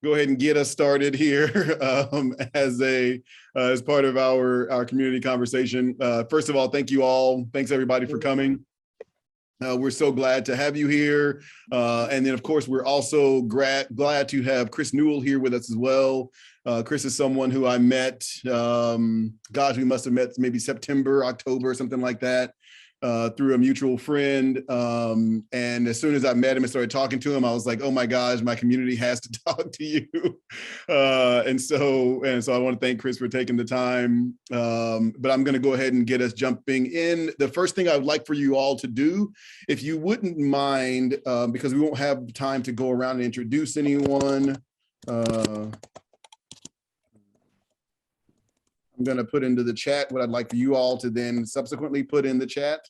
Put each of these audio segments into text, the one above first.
go ahead and get us started here as part of our community conversation. First of all, thank you all. Thanks everybody for coming. We're so glad to have you here. And then of course, we're also glad to have Chris Newell here with us as well. Chris is someone who I met, gosh, we must have met maybe September, October, something like that. Through a mutual friend. And as soon as I met him and started talking to him, I was like, oh my gosh, my community has to talk to you. And so I want to thank Chris for taking the time. But I'm going to go ahead and get us jumping in. The first thing I would like for you all to do, if you wouldn't mind, because we won't have time to go around and introduce anyone. I'm going to put into the chat what I'd like for you all to then subsequently put in the chat.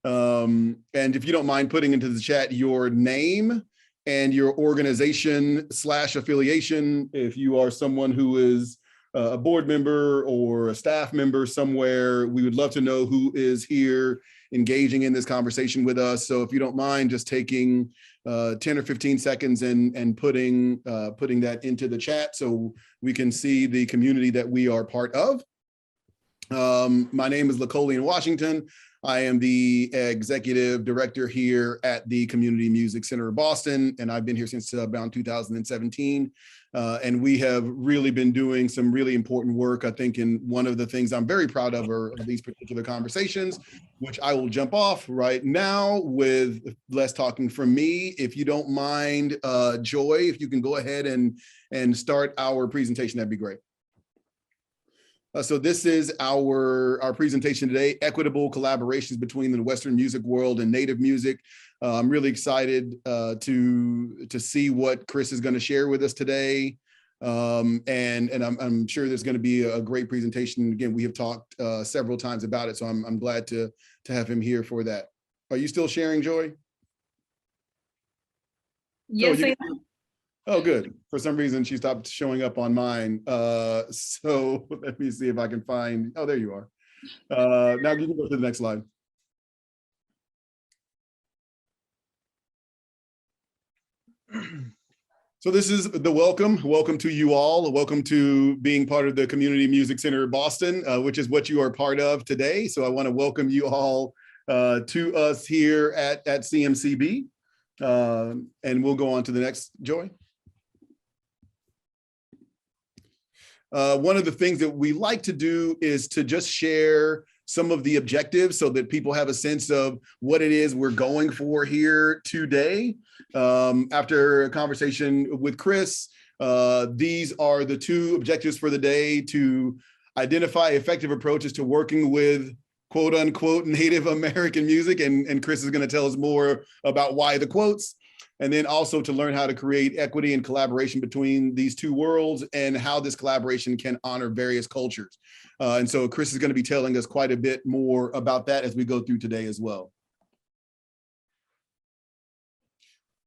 And if you don't mind putting into the chat your name and your organization / affiliation, if you are someone who is a board member or a staff member somewhere, we would love to know who is here engaging in this conversation with us. So if you don't mind just taking 10 or 15 seconds and putting that into the chat so we can see the community that we are part of. My name is Lacolian Washington. I am the executive director here at the Community Music Center of Boston, and I've been here since around 2017. And we have really been doing some really important work. I think in one of the things I'm very proud of are these particular conversations, which I will jump off right now with less talking from me. If you don't mind, Joy, if you can go ahead and start our presentation, that'd be great. So this is our presentation today, Equitable Collaborations Between the Western Music World and Native Music. I'm really excited to see what Chris is going to share with us today. And I'm sure there's going to be a great presentation. Again, we have talked several times about it, so I'm glad to have him here for that. Are you still sharing, Joy? Yes, oh, good. For some reason, she stopped showing up on mine. So let me see if I can find, oh, there you are. Now you can go to the next slide. So this is the welcome. Welcome to you all. Welcome to being part of the Community Music Center of Boston, which is what you are part of today. So I want to welcome you all to us here at CMCB. And we'll go on to the next, Joy. One of the things that we like to do is to just share some of the objectives so that people have a sense of what it is we're going for here today. After a conversation with Chris, these are the two objectives for the day: to identify effective approaches to working with quote unquote Native American music. And Chris is going to tell us more about why the quotes. And then also to learn how to create equity and collaboration between these two worlds and how this collaboration can honor various cultures. And so Chris is going to be telling us quite a bit more about that as we go through today as well.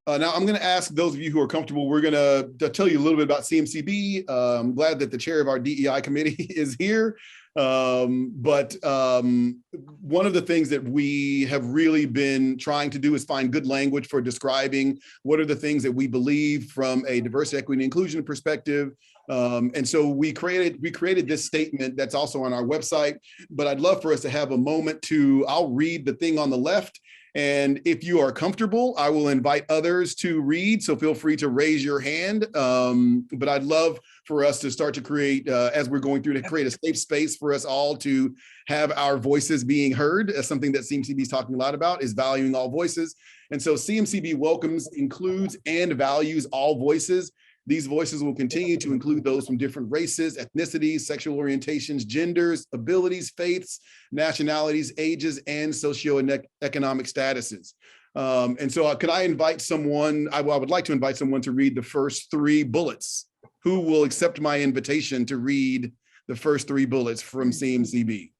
Now I'm going to ask those of you who are comfortable, we're going to tell you a little bit about CMCB. I'm glad that the chair of our DEI committee is here. But one of the things that we have really been trying to do is find good language for describing what are the things that we believe from a diversity, equity, and inclusion perspective. And so we created this statement that's also on our website, but I'd love for us to have a moment I'll read the thing on the left. And if you are comfortable, I will invite others to read. So feel free to raise your hand. But I'd love for us to start to create, as we're going through, to create a safe space for us all to have our voices being heard. Something that CMCB is talking a lot about is valuing all voices. And so CMCB welcomes, includes, and values all voices. These voices will continue to include those from different races, ethnicities, sexual orientations, genders, abilities, faiths, nationalities, ages, and socioeconomic statuses. And so could I invite someone, I would like to invite someone to read the first 3 bullets. Who will accept my invitation to read the first 3 bullets from CMCB?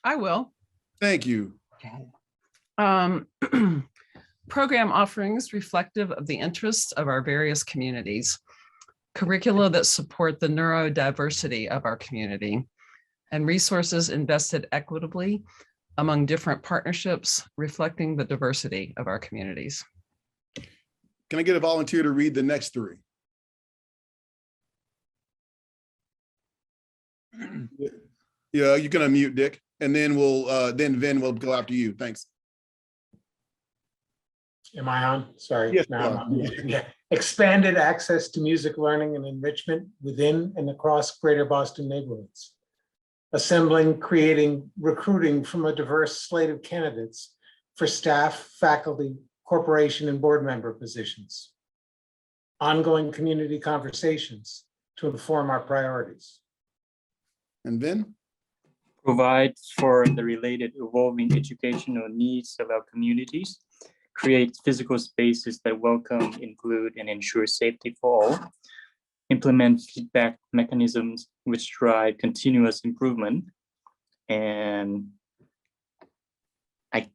I will. Thank you. Program offerings reflective of the interests of our various communities, curricula that support the neurodiversity of our community, and resources invested equitably among different partnerships, reflecting the diversity of our communities. Can I get a volunteer to read the next three? Yeah, you can unmute, Dick, and then then Vin will go after you. Thanks. Am I on? Sorry. Yes, No, you I'm are. on. Yeah. Expanded access to music learning and enrichment within and across greater Boston neighborhoods. Assembling, creating, recruiting from a diverse slate of candidates for staff, faculty, corporation, and board member positions. Ongoing community conversations to inform our priorities. And Vin? Provides for the related evolving educational needs of our communities, create physical spaces that welcome, include, and ensure safety for all, implement feedback mechanisms which drive continuous improvement, and I'm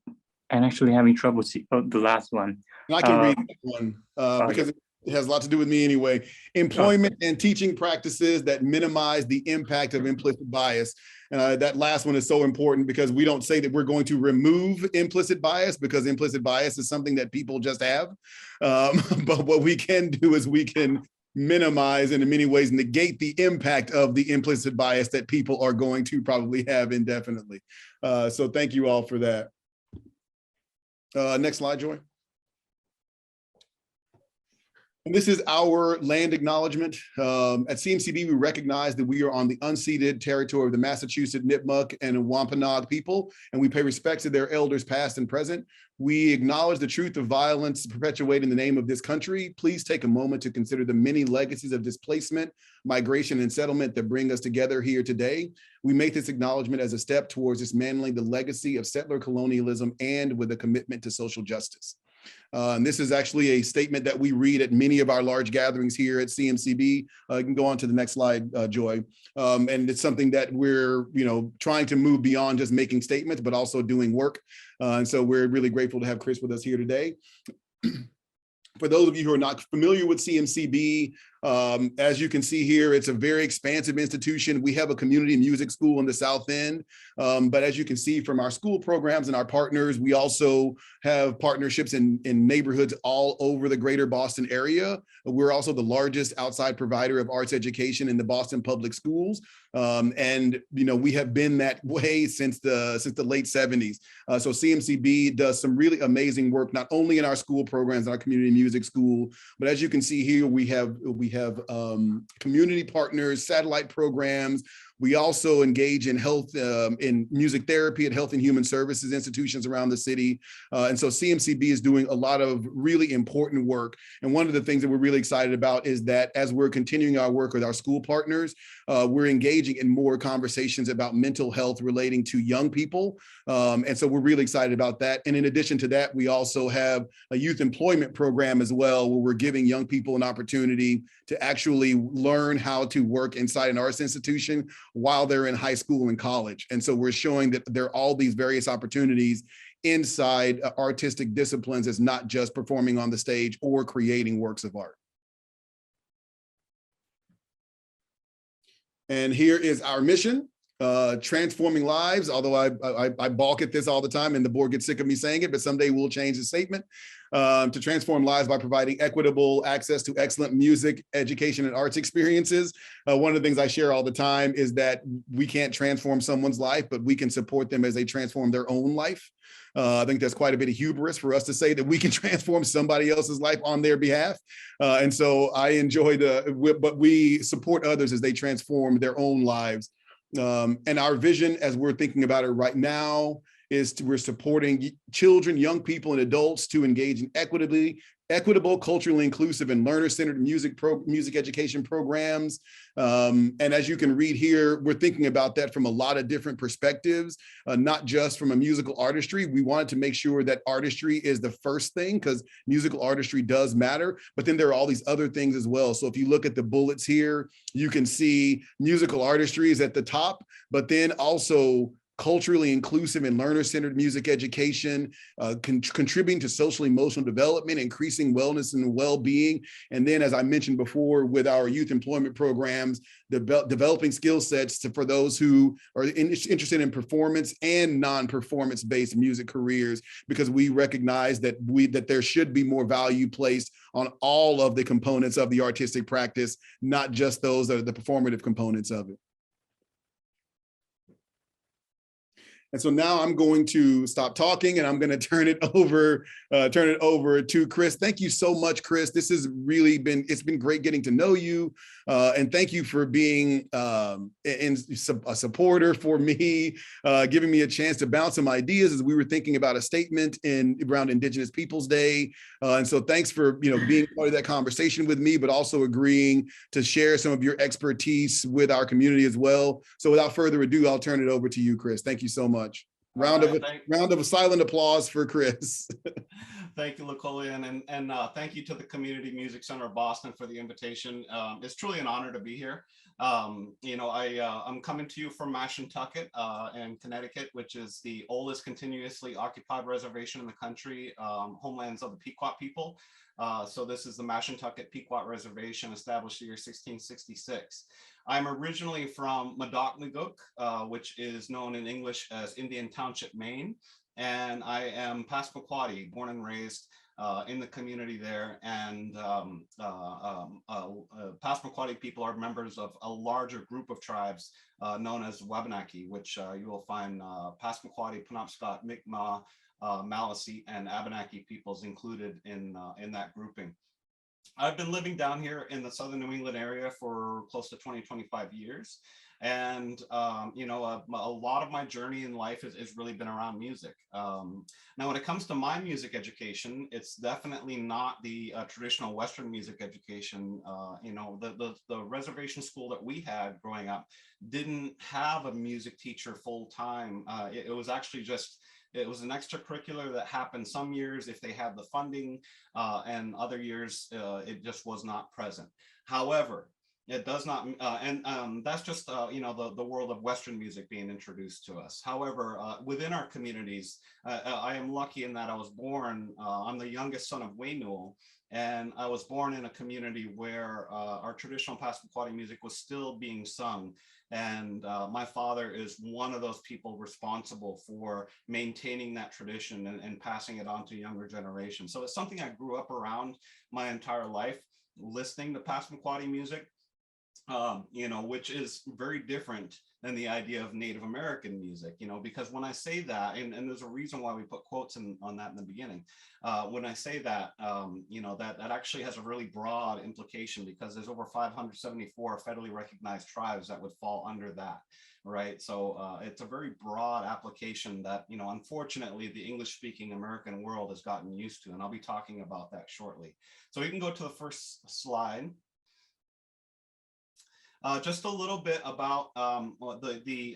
actually having trouble seeing the last one. And I can read that one because it has a lot to do with me anyway. Employment and teaching practices that minimize the impact of implicit bias. That last one is so important because we don't say that we're going to remove implicit bias, because implicit bias is something that people just have. But what we can do is we can minimize and in many ways negate the impact of the implicit bias that people are going to probably have indefinitely. So thank you all for that. Next slide, Joy. And this is our land acknowledgement. At CMCB, we recognize that we are on the unceded territory of the Massachusetts, Nipmuc, and Wampanoag people, and we pay respect to their elders past and present. We acknowledge the truth of violence perpetuated in the name of this country. Please take a moment to consider the many legacies of displacement, migration, and settlement that bring us together here today. We make this acknowledgement as a step towards dismantling the legacy of settler colonialism and with a commitment to social justice. And this is actually a statement that we read at many of our large gatherings here at CMCB. You can go on to the next slide, Joy. And it's something that we're, trying to move beyond just making statements, but also doing work. And so we're really grateful to have Chris with us here today. For those of you who are not familiar with CMCB, as you can see here, it's a very expansive institution. We have a community music school in the South End. But as you can see from our school programs and our partners, we also have partnerships in neighborhoods all over the greater Boston area. We're also the largest outside provider of arts education in the Boston Public Schools. And we have been that way since the late 70s. So CMCB does some really amazing work, not only in our school programs, our community music school, but as you can see here, we have community partners, satellite programs. We also engage in health, in music therapy at health and human services institutions around the city. And so CMCB is doing a lot of really important work. And one of the things that we're really excited about is that as we're continuing our work with our school partners, we're engaging in more conversations about mental health relating to young people. And so we're really excited about that. And in addition to that, we also have a youth employment program as well, where we're giving young people an opportunity to actually learn how to work inside an arts institution while they're in high school and college. And so we're showing that there are all these various opportunities inside artistic disciplines as not just performing on the stage or creating works of art. And here is our mission, transforming lives, although I balk at this all the time and the board gets sick of me saying it, but someday we'll change the statement. To transform lives by providing equitable access to excellent music, education, and arts experiences. One of the things I share all the time is that we can't transform someone's life, but we can support them as they transform their own life. I think that's quite a bit of hubris for us to say that we can transform somebody else's life on their behalf. And so I enjoy but we support others as they transform their own lives. And our vision, as we're thinking about it right now, is we're supporting children, young people, and adults to engage in equitable, culturally inclusive, and learner-centered music education programs. And as you can read here, we're thinking about that from a lot of different perspectives, not just from a musical artistry. We wanted to make sure that artistry is the first thing, because musical artistry does matter, but then there are all these other things as well. So if you look at the bullets here, you can see musical artistry is at the top, but then also culturally inclusive and learner-centered music education, contributing to social emotional development, increasing wellness and well-being. And then, as I mentioned before, with our youth employment programs, developing skill sets for those who are interested in performance and non-performance based music careers, because we recognize that there should be more value placed on all of the components of the artistic practice, not just those that are the performative components of it. And so now I'm going to stop talking and I'm going to turn it over to Chris. Thank you so much, Chris. This has really been, it's been great getting to know you. And thank you for being a supporter for me, giving me a chance to bounce some ideas as we were thinking about a statement around Indigenous Peoples Day. And so thanks for being part of that conversation with me, but also agreeing to share some of your expertise with our community as well. So without further ado, I'll turn it over to you, Chris. Thank you so much. Round of silent applause for Chris. Thank you, Lacolian, and thank you to the Community Music Center of Boston for the invitation. It's truly an honor to be here. I'm coming to you from Mashantucket in Connecticut, which is the oldest continuously occupied reservation in the country, homelands of the Pequot people. So this is the Mashantucket Pequot Reservation, established in the year 1666. I'm originally from Madocnaguk, which is known in English as Indian Township, Maine. And I am Passamaquoddy, born and raised in the community there. And Passamaquoddy people are members of a larger group of tribes known as Wabanaki, which you will find Passamaquoddy, Penobscot, Mi'kmaq, Maliseet, and Abenaki peoples included in that grouping. I've been living down here in the southern New England area for close to 25 years. And, a lot of my journey in life has really been around music. Now, when it comes to my music education, it's definitely not the traditional Western music education. The reservation school that we had growing up didn't have a music teacher full time. It was actually it was an extracurricular that happened some years if they had the funding, and other years it just was not present. However, it does not, that's just the world of Western music being introduced to us. However, within our communities, I am lucky in that I was born. I'm the youngest son of Wayne Newell, and I was born in a community where our traditional Passamaquoddy music was still being sung. And my father is one of those people responsible for maintaining that tradition and passing it on to younger generations. So it's something I grew up around my entire life, listening to Passamaquoddy music, which is very different than the idea of Native American music, because when I say that, and there's a reason why we put quotes on that in the beginning, when I say that, that actually has a really broad implication, because there's over 574 federally recognized tribes that would fall under that, right? So it's a very broad application that, unfortunately, the English-speaking American world has gotten used to, and I'll be talking about that shortly. So we can go to the first slide. Just a little bit about the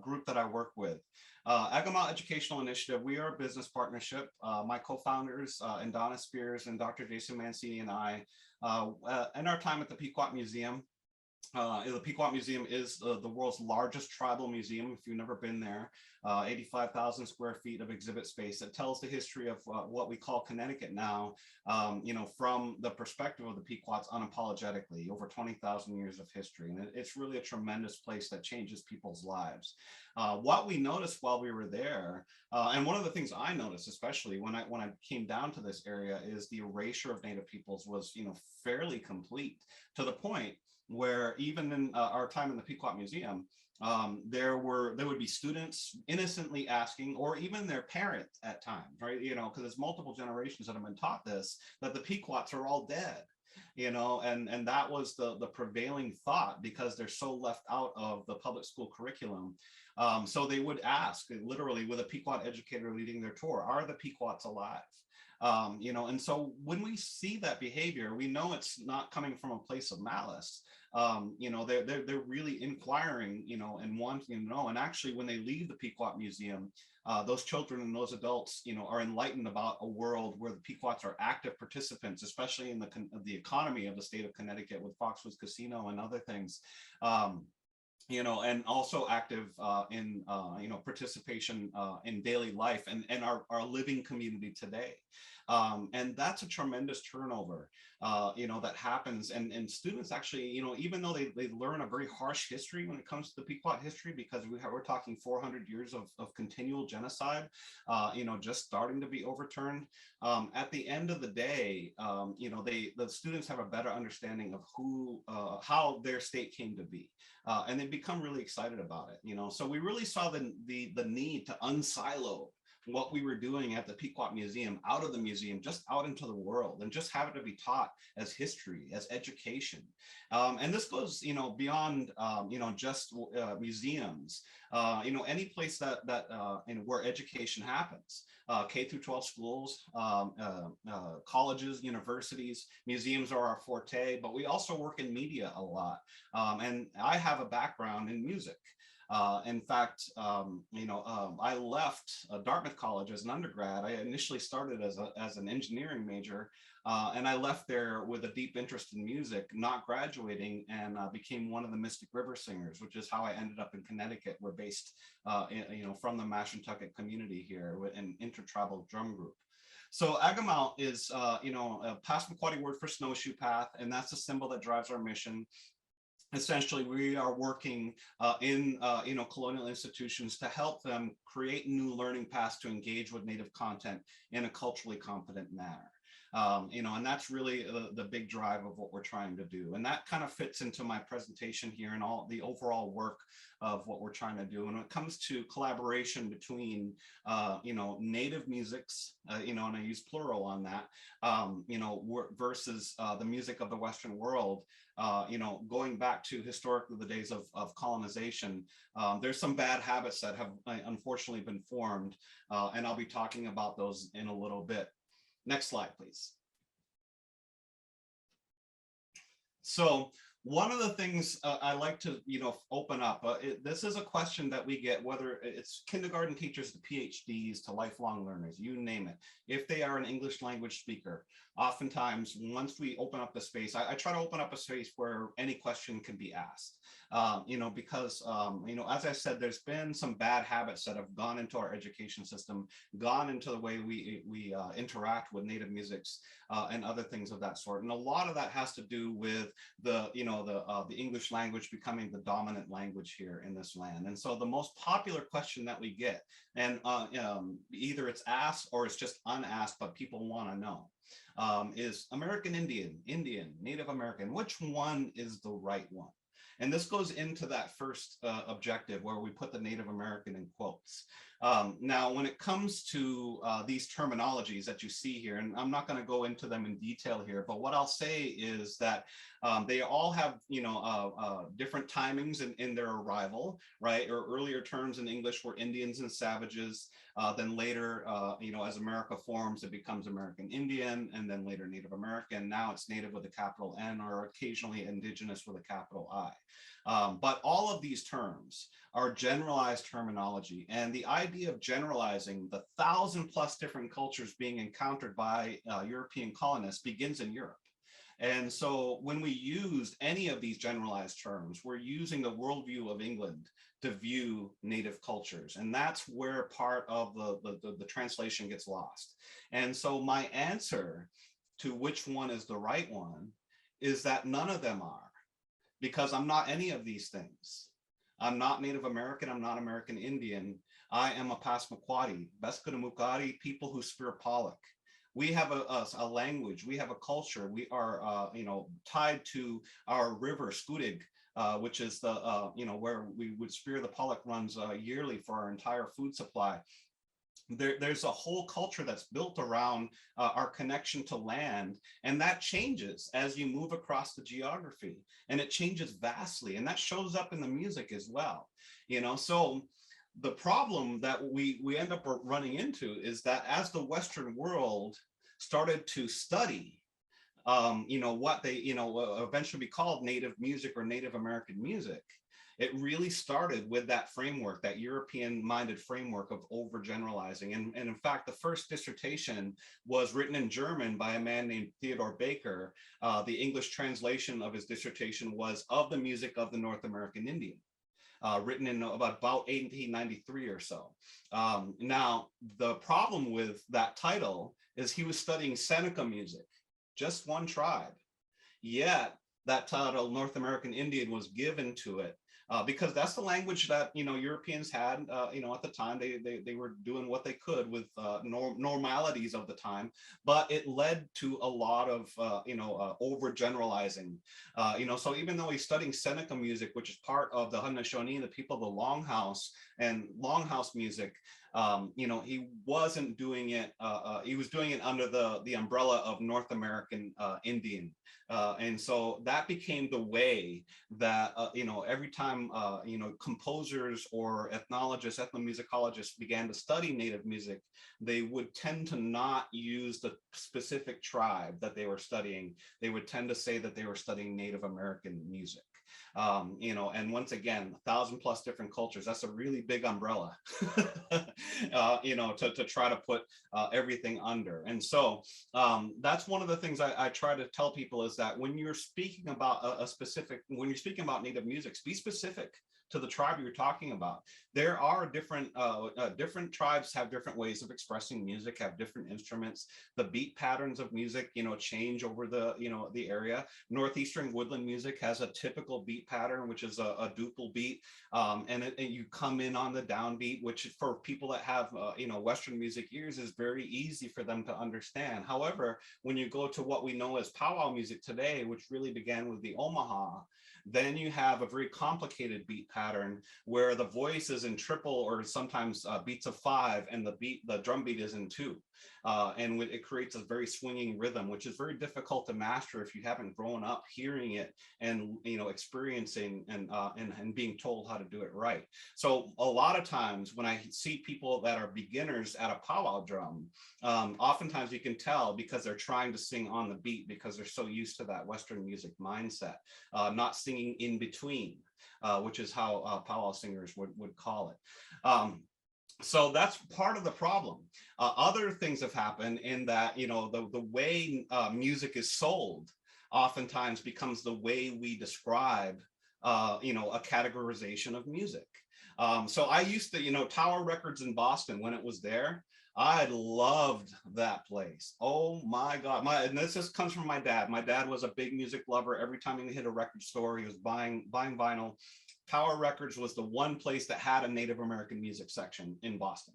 group that I work with. Akomawt Educational Initiative, we are a business partnership. My co-founders, Donna Spears and Dr. Jason Mancini and I, in our time at the Pequot Museum. The Pequot Museum is the world's largest tribal museum, if you've never been there. 85,000 square feet of exhibit space that tells the history of what we call Connecticut now, from the perspective of the Pequots unapologetically, over 20,000 years of history. And it's really a tremendous place that changes people's lives. What we noticed while we were there, and one of the things I noticed, especially when I came down to this area, is the erasure of Native peoples was, fairly complete, to the point where even in our time in the Pequot Museum, there would be students innocently asking, or even their parents at times, right? Because there's multiple generations that have been taught this, that the Pequots are all dead, and that was the prevailing thought, because they're so left out of the public school curriculum. So they would ask, literally with a Pequot educator leading their tour, are the Pequots alive? And so when we see that behavior, we know it's not coming from a place of malice. They're really inquiring, and wanting to know. And actually, when they leave the Pequot Museum, those children and those adults, are enlightened about a world where the Pequots are active participants, especially in the economy of the state of Connecticut with Foxwoods Casino and other things. and also active in, participation in daily life and our living community today. And that's a tremendous turnover, that happens. And students actually, even though they learn a very harsh history when it comes to the Pequot history, because we're talking 400 years of continual genocide, just starting to be overturned. At the end of the day, the students have a better understanding of how their state came to be. And they become really excited about it, so we really saw the need to unsilo what we were doing at the Pequot Museum out of the museum, just out into the world, and just have it to be taught as history, as education. And this goes, beyond, just museums, any place that where education happens. K through 12 schools, colleges, universities, museums are our forte, but we also work in media a lot. And I have a background in music. In fact, I left Dartmouth College as an undergrad. I initially started as an engineering major, and I left there with a deep interest in music, not graduating, and became one of the Mystic River Singers, which is how I ended up in Connecticut. We're based, from the Mashantucket community here with an intertribal drum group. So Akomawt is, a Passamaquoddy word for snowshoe path, and that's the symbol that drives our mission. Essentially, we are working in colonial institutions to help them create new learning paths to engage with Native content in a culturally competent manner. And that's really the big drive of what we're trying to do. And that kind of fits into my presentation here and all the overall work of what we're trying to do. And when it comes to collaboration between, Native musics, and I use plural on that, versus the music of the Western world, going back to historically the days of colonization, there's some bad habits that have unfortunately been formed. And I'll be talking about those in a little bit. Next slide, please. So one of the things I like to, open up, this is a question that we get, whether it's kindergarten teachers to PhDs to lifelong learners, you name it. If they are an English language speaker, oftentimes once we open up the space, I try to open up a space where any question can be asked. Because, as I said, there's been some bad habits that have gone into our education system, gone into the way we interact with Native musics and other things of that sort. And a lot of that has to do with the English language becoming the dominant language here in this land. And so the most popular question that we get, and either it's asked or it's just unasked, but people want to know, is American Indian, Native American, which one is the right one? And this goes into that first objective where we put the Native American in quotes. Now, when it comes to these terminologies that you see here, and I'm not going to go into them in detail here, but what I'll say is that they all have, different timings in their arrival, right? Or earlier terms in English were Indians and savages. Then later, as America forms, it becomes American Indian, and then later Native American. Now it's Native with a capital N, or occasionally Indigenous with a capital I. But all of these terms are generalized terminology, and the idea of generalizing the 1,000+ different cultures being encountered by European colonists begins in Europe. And so when we use any of these generalized terms, we're using the worldview of England to view Native cultures. And that's where part of the translation gets lost. And so my answer to which one is the right one is that none of them are, because I'm not any of these things. I'm not Native American, I'm not American Indian. I am a Passamaquoddy, Akomawt people who spear pollock. We have a language, we have a culture, we are, tied to our river, Skudig, which is the, where we would spear the pollock runs yearly for our entire food supply. There's a whole culture that's built around our connection to land, and that changes as you move across the geography, and it changes vastly, and that shows up in the music as well. So the problem that we end up running into is that as the Western world started to study, what they, eventually be called Native music or Native American music, it really started with that framework, that European-minded framework of overgeneralizing. And in fact, the first dissertation was written in German by a man named Theodore Baker. The English translation of his dissertation was Of the Music of the North American Indian. written in about 1893 or so. Now, the problem with that title is he was studying Seneca music, just one tribe. Yet that title, North American Indian, was given to it because that's the language that Europeans had. At the time, they were doing what they could with normalities of the time, but it led to a lot of overgeneralizing. So even though he's studying Seneca music, which is part of the Haudenosaunee, the people of the Longhouse and Longhouse music, he wasn't doing it. He was doing it under the umbrella of North American Indian. And so that became the way that, every time, composers or ethnologists, ethnomusicologists began to study Native music, they would tend to not use the specific tribe that they were studying. They would tend to say that they were studying Native American music. And once again, 1,000+ different cultures, that's a really big umbrella, to try to put everything under. And so that's one of the things I try to tell people is that when you're speaking about when you're speaking about Native music, be specific to the tribe you're talking about. There are different tribes have different ways of expressing music, have different instruments. The beat patterns of music, change over the area. Northeastern woodland music has a typical beat pattern, which is a duple beat, and you come in on the downbeat, which for people that have Western music ears is very easy for them to understand. However, when you go to what we know as powwow music today, which really began with the Omaha, then you have a very complicated beat pattern where the voice is in triple or sometimes beats of 5, and the drum beat is in 2. And it creates a very swinging rhythm, which is very difficult to master if you haven't grown up hearing it and experiencing and being told how to do it right. So a lot of times when I see people that are beginners at a powwow drum, oftentimes you can tell because they're trying to sing on the beat because they're so used to that Western music mindset, not singing in between, which is how powwow singers would call it. So that's part of the problem. Other things have happened in that, the way music is sold oftentimes becomes the way we describe, a categorization of music. So I used to, Tower Records in Boston, when it was there, I loved that place. Oh my God. And this just comes from my dad. My dad was a big music lover. Every time he hit a record store, he was buying vinyl. Tower Records was the one place that had a Native American music section in Boston.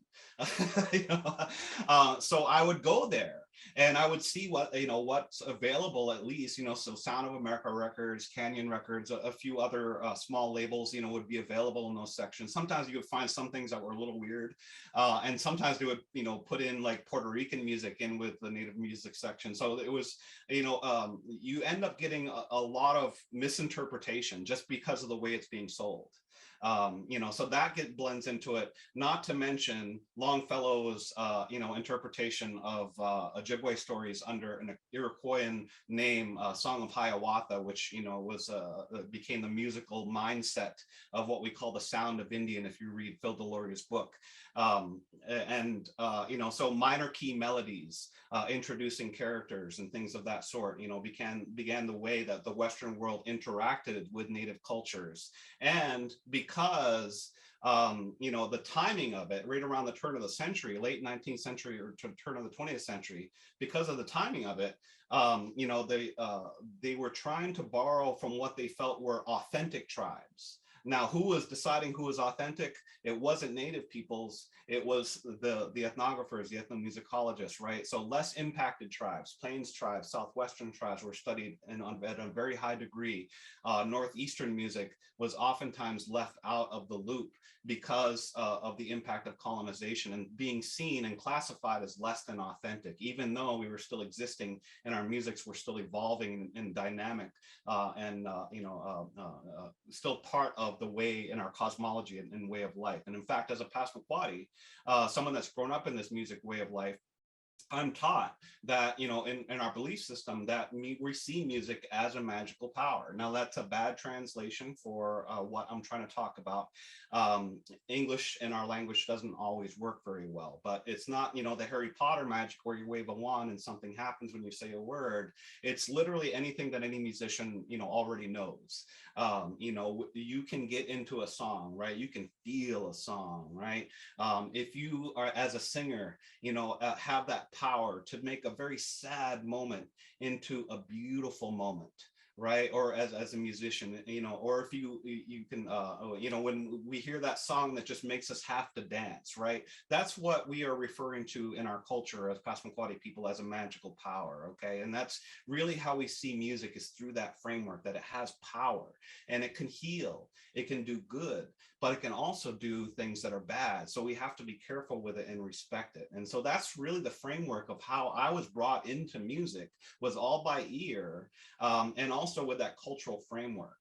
So I would go there and I would see what's available, at least, so Sound of America Records, Canyon Records, a few other small labels, would be available in those sections. Sometimes you would find some things that were a little weird. And sometimes they would, put in like Puerto Rican music in with the Native music section. So it was, you end up getting a lot of misinterpretation just because of the way it's being sold. So that blends into it, not to mention Longfellow's, interpretation of Ojibwe stories under an Iroquoian name, Song of Hiawatha, which, became the musical mindset of what we call the Sound of Indian, if you read Phil Deloria's book. So minor key melodies, introducing characters and things of that sort, began the way that the Western world interacted with Native cultures. And because the timing of it, right around the turn of the century, late 19th century or turn of the 20th century, because of the timing of it, they were trying to borrow from what they felt were authentic tribes. Now, who was deciding who was authentic? It wasn't Native peoples. It was the ethnographers, the ethnomusicologists, right? So less impacted tribes, Plains tribes, Southwestern tribes were studied at a very high degree. Northeastern music was oftentimes left out of the loop because of the impact of colonization and being seen and classified as less than authentic, even though we were still existing and our musics were still evolving and dynamic still part of the way in our cosmology and way of life. And in fact, as a Passamaquoddy, someone that's grown up in this music way of life, I'm taught that, in our belief system that we see music as a magical power. Now that's a bad translation for what I'm trying to talk about. English in our language doesn't always work very well, but it's not, the Harry Potter magic where you wave a wand and something happens when you say a word. It's literally anything that any musician, already knows. You can get into a song, right? You can feel a song, right? If you are, as a singer, have that power to make a very sad moment into a beautiful moment, right? Or as a musician, or if you can, when we hear that song that just makes us have to dance, right? That's what we are referring to in our culture as Passamaquoddy people as a magical power, okay? And that's really how we see music, is through that framework, that it has power and it can heal, it can do good, but it can also do things that are bad. So we have to be careful with it and respect it. And so that's really the framework of how I was brought into music, was all by ear, and also with that cultural framework.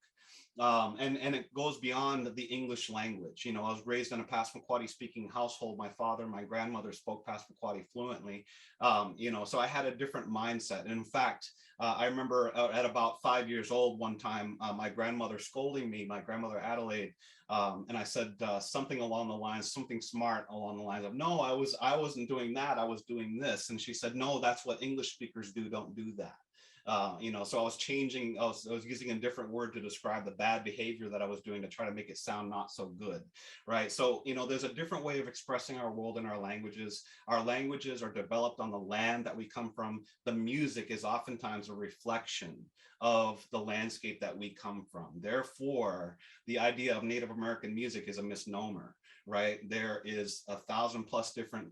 And it goes beyond the English language. I was raised in a Passamaquoddy speaking household. My father and my grandmother spoke Passamaquoddy fluently, so I had a different mindset. And in fact, I remember at about 5 years old one time, my grandmother scolding me, my grandmother Adelaide, and I said something along the lines, something smart along the lines of, no, I wasn't doing that, I was doing this. And she said, no, that's what English speakers do, don't do that. So I was changing, I was using a different word to describe the bad behavior that I was doing to try to make it sound not so good, right? So, there's a different way of expressing our world in our languages. Our languages are developed on the land that we come from. The music is oftentimes a reflection of the landscape that we come from. Therefore, the idea of Native American music is a misnomer, right? There is 1,000+ different,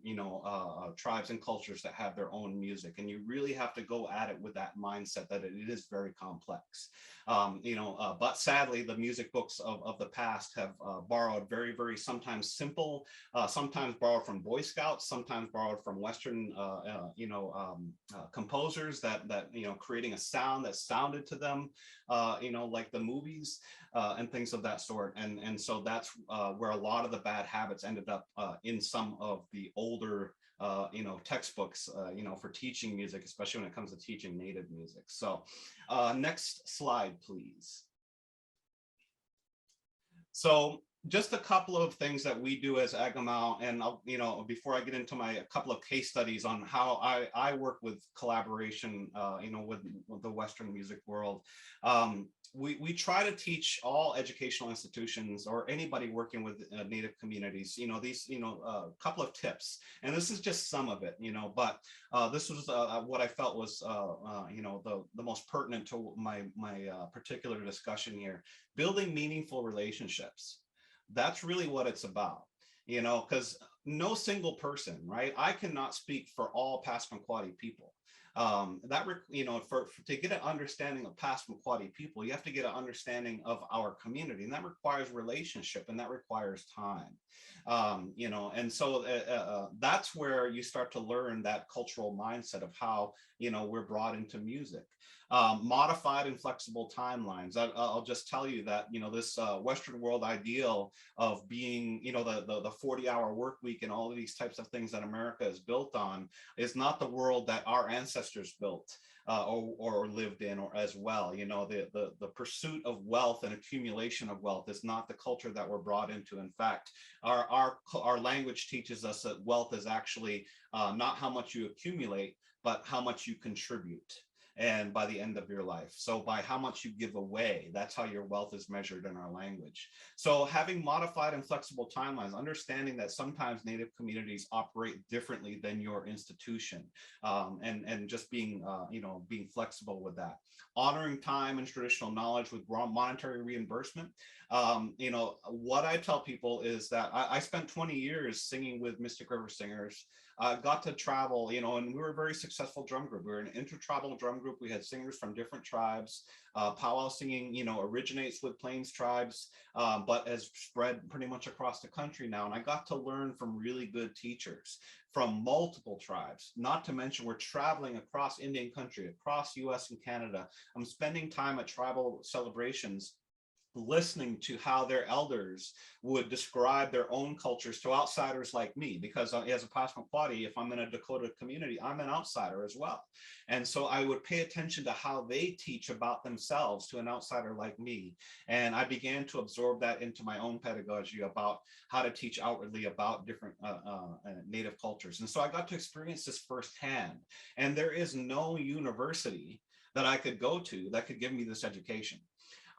tribes and cultures that have their own music, and you really have to go at it with that mindset that it is very complex. But sadly, the music books of the past have borrowed very, very sometimes simple, sometimes borrowed from Boy Scouts, sometimes borrowed from Western, composers that creating a sound that sounded to them, like the movies and things of that sort. And so that's where a lot of the bad habits ended up in some of the older textbooks, for teaching music, especially when it comes to teaching Native music. So next slide, please. So just a couple of things that we do as Akomawt, and I'll, before I get into a couple of case studies on how I work with collaboration, with the Western music world. We try to teach all educational institutions or anybody working with Native communities, these, a couple of tips, and this is just some of it, but this was what I felt was, the most pertinent to my particular discussion here. Building meaningful relationships. That's really what it's about, because no single person, right? I cannot speak for all Passamaquoddy people. To get an understanding of Passamaquoddy people, you have to get an understanding of our community, and that requires relationship, and that requires time. And so that's where you start to learn that cultural mindset of how, we're brought into music. Modified and flexible timelines. I'll just tell you that, this Western world ideal of being, the 40-hour work week and all of these types of things that America is built on is not the world that our ancestors built or lived in, or as well. The pursuit of wealth and accumulation of wealth is not the culture that we're brought into. In fact, our language teaches us that wealth is actually not how much you accumulate, but how much you contribute. And by the end of your life. So by how much you give away, that's how your wealth is measured in our language. So having modified and flexible timelines, understanding that sometimes Native communities operate differently than your institution, and just being, being flexible with that. Honoring time and traditional knowledge with monetary reimbursement. What I tell people is that I spent 20 years singing with Mystic River Singers. Got to travel, and we were a very successful drum group. We were an intertribal drum group. We had singers from different tribes. Powwow singing, originates with Plains tribes, but has spread pretty much across the country now. And I got to learn from really good teachers from multiple tribes, not to mention we're traveling across Indian country, across US and Canada. I'm spending time at tribal celebrations listening to how their elders would describe their own cultures to outsiders like me, because as a Passamaquoddy, if I'm in a Dakota community, I'm an outsider as well. And so I would pay attention to how they teach about themselves to an outsider like me. And I began to absorb that into my own pedagogy about how to teach outwardly about different Native cultures. And so I got to experience this firsthand. And there is no university that I could go to that could give me this education.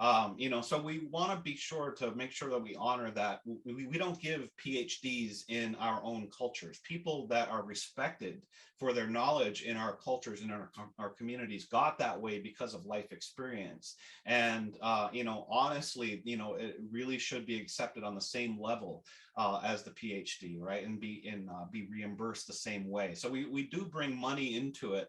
So we want to be sure to make sure that we honor that. We don't give PhDs in our own cultures. People that are respected for their knowledge in our cultures and our communities got that way because of life experience. And, honestly, it really should be accepted on the same level as the PhD, right? And be reimbursed the same way. So we do bring money into it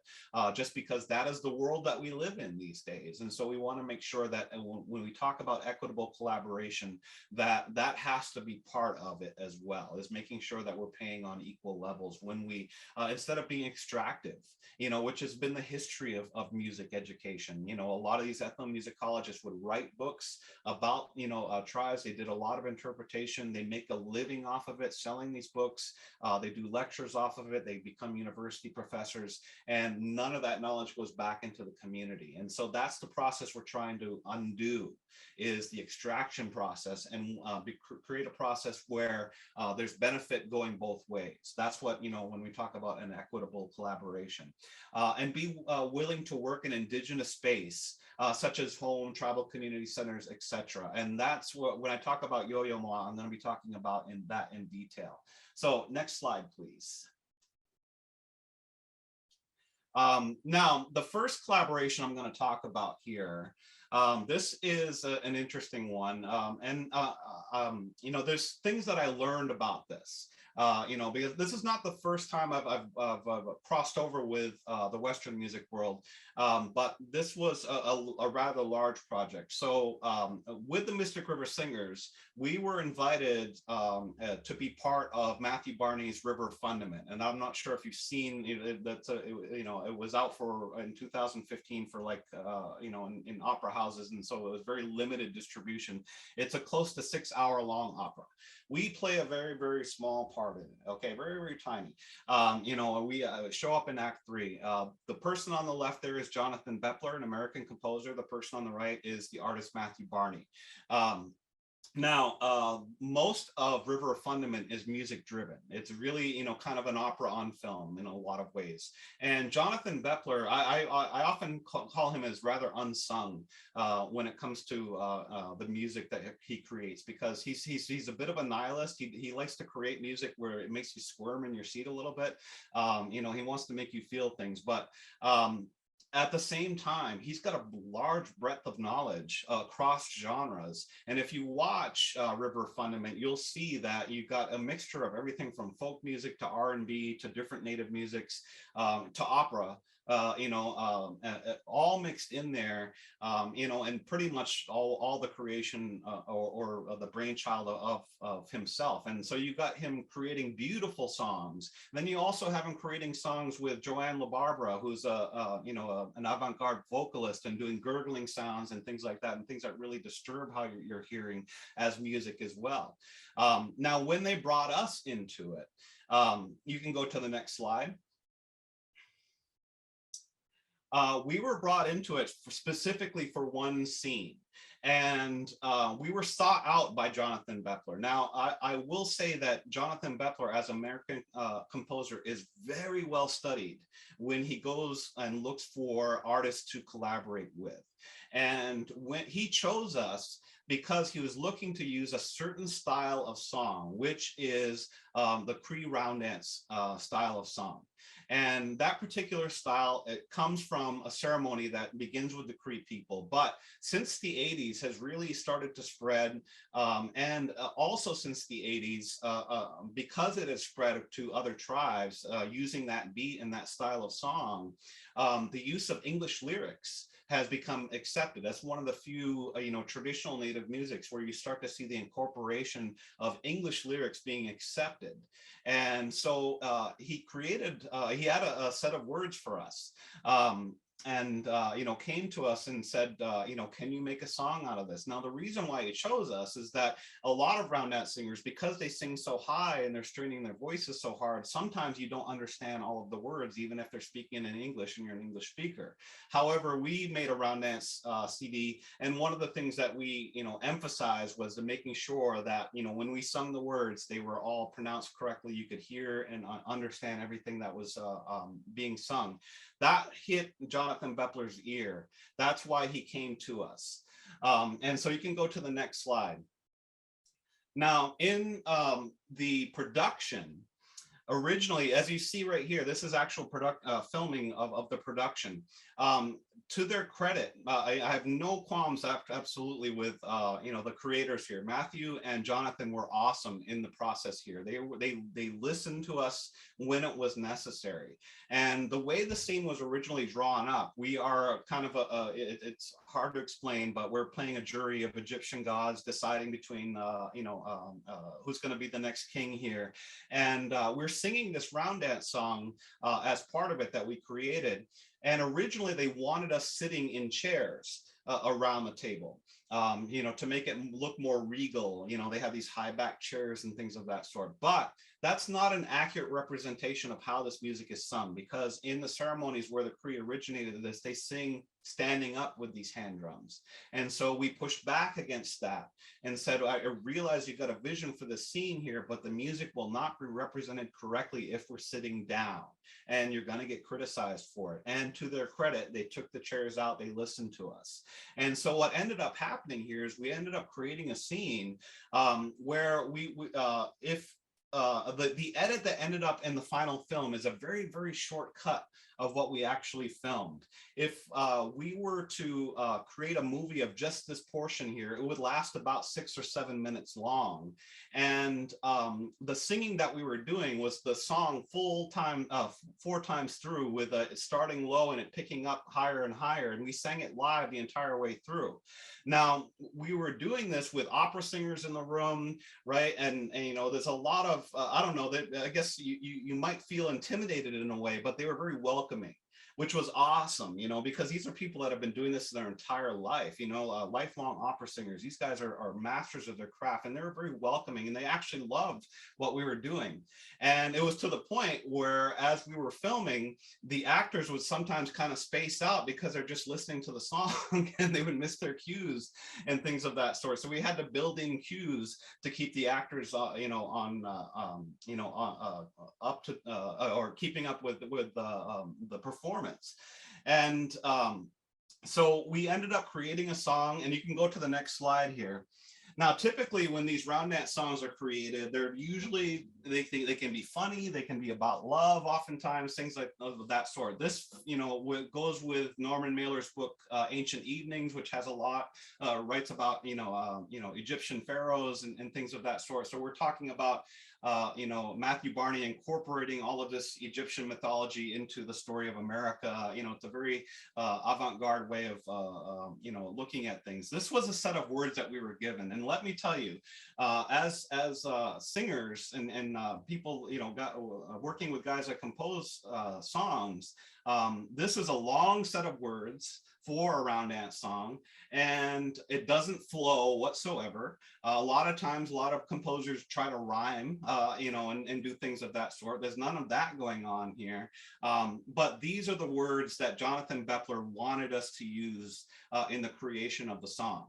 just because that is the world that we live in these days. And so we want to make sure that when we talk about equitable collaboration, that has to be part of it as well, is making sure that we're paying on equal levels when we, instead of being extractive, which has been the history of music education. A lot of these ethnomusicologists would write books about, tribes. They did a lot of interpretation. They make a living off of it, selling these books. They do lectures off of it. They become university professors, and none of that knowledge goes back into the community. And so that's the process we're trying to undo, is the extraction process, and create a process where there's benefit going both ways. That's what, when we talk about an equitable collaboration, and be willing to work in indigenous space, such as home, tribal community centers, etc. And that's what, when I talk about Yo-Yo Ma, I'm going to be talking about in detail. So next slide, please. Now, the first collaboration I'm going to talk about here, this is an interesting one. There's things that I learned about this, because this is not the first time I've crossed over with the Western music world, but this was a rather large project. So with the Mystic River Singers, we were invited to be part of Matthew Barney's River Fundament. And I'm not sure if you've seen it was out in 2015 for in opera houses. And so it was very limited distribution. It's a close to 6-hour-long opera. We play a very, very small part in it. Okay, very, very tiny. We show up in Act 3. The person on the left there is Jonathan Bepler, an American composer. The person on the right is the artist Matthew Barney. Now, most of River Fundament is music driven. It's really, kind of an opera on film in a lot of ways. And Jonathan Bepler, I often call him as rather unsung when it comes to the music that he creates, because he's a bit of a nihilist. He likes to create music where it makes you squirm in your seat a little bit. He wants to make you feel things, but at the same time, he's got a large breadth of knowledge across genres. And if you watch River Fundament, you'll see that you've got a mixture of everything from folk music to R&B to different Native musics to opera. All mixed in there, and pretty much all the creation or the brainchild of himself. And so you got him creating beautiful songs. Then you also have him creating songs with Joanne LaBarbera, who's an avant-garde vocalist, and doing gurgling sounds and things like that, and things that really disturb how you're hearing as music as well. Now, when they brought us into it, you can go to the next slide. We were brought into it specifically for one scene, and we were sought out by Jonathan Bepler. Now, I will say that Jonathan Bepler, as an American composer, is very well studied when he goes and looks for artists to collaborate with. And when he chose us, because he was looking to use a certain style of song, which is the Cree round dance style of song. And that particular style, it comes from a ceremony that begins with the Cree people, but since the 80s has really started to spread. And also since the 80s, because it has spread to other tribes using that beat and that style of song, the use of English lyrics has become accepted. That's one of the few, traditional Native musics where you start to see the incorporation of English lyrics being accepted. And so he had a set of words for us. you know, came to us and said, you know, can you make a song out of this? Now, the reason why he chose us is that a lot of roundette singers, because they sing so high and they're straining their voices so hard, sometimes you don't understand all of the words, even if they're speaking in English and you're an English speaker. However, we made a roundette CD, and one of the things that we, you know, emphasized was the making sure that, you know, when we sung the words, they were all pronounced correctly. You could hear and understand everything that was being sung. That hit Jonathan Bepler's ear. That's why he came to us. And so you can go to the next slide. Now, in the production, originally, as you see right here, this is actual filming of the production. To their credit, I have no qualms absolutely with you know, the creators here. Matthew and Jonathan were awesome in the process here. They listened to us when it was necessary. And the way the scene was originally drawn up, we are kind of it's hard to explain, but we're playing a jury of Egyptian gods deciding between you know, who's going to be the next king here. And we're singing this roundette song as part of it that we created. And originally they wanted us sitting in chairs around the table, you know, to make it look more regal. You know, they have these high back chairs and things of that sort. But that's not an accurate representation of how this music is sung, because in the ceremonies where the Cree originated this, they sing standing up with these hand drums. And so we pushed back against that and said, I realize you've got a vision for the scene here, but the music will not be represented correctly if we're sitting down, and you're going to get criticized for it. And to their credit, they took the chairs out, they listened to us. And so what ended up happening here is we ended up creating a scene where the edit that ended up in the final film is a very, very short cut of what we actually filmed. If we were to create a movie of just this portion here, it would last about 6 or 7 minutes long. And the singing that we were doing was the song full time, 4 times through, with it starting low and it picking up higher and higher. And we sang it live the entire way through. Now, we were doing this with opera singers in the room, right? And you know, there's a lot of, I don't know, that I guess you might feel intimidated in a way, but they were very welcoming, which was awesome, you know, because these are people that have been doing this their entire life, you know, lifelong opera singers. These guys are masters of their craft, and they were very welcoming, and they actually loved what we were doing. And it was to the point where, as we were filming, the actors would sometimes kind of space out because they're just listening to the song and they would miss their cues and things of that sort. So we had to build in cues to keep the actors, you know, on, you know, up to or keeping up with the performance. And so we ended up creating a song, and you can go to the next slide here. Now, typically when these roundette songs are created, they're usually, they can be funny, they can be about love, oftentimes, things like of that sort. This, you know, goes with Norman Mailer's book, Ancient Evenings, which has a lot, writes about, you know, Egyptian pharaohs and things of that sort. So we're talking about, you know, Matthew Barney incorporating all of this Egyptian mythology into the story of America. You know, it's a very avant-garde way of, you know, looking at things. This was a set of words that we were given. And let me tell you, as singers and people, you know, working with guys that compose songs, this is a long set of words for a roundette song, and it doesn't flow whatsoever. A lot of times, a lot of composers try to rhyme, you know, and do things of that sort. There's none of that going on here. But these are the words that Jonathan Bepler wanted us to use in the creation of the song.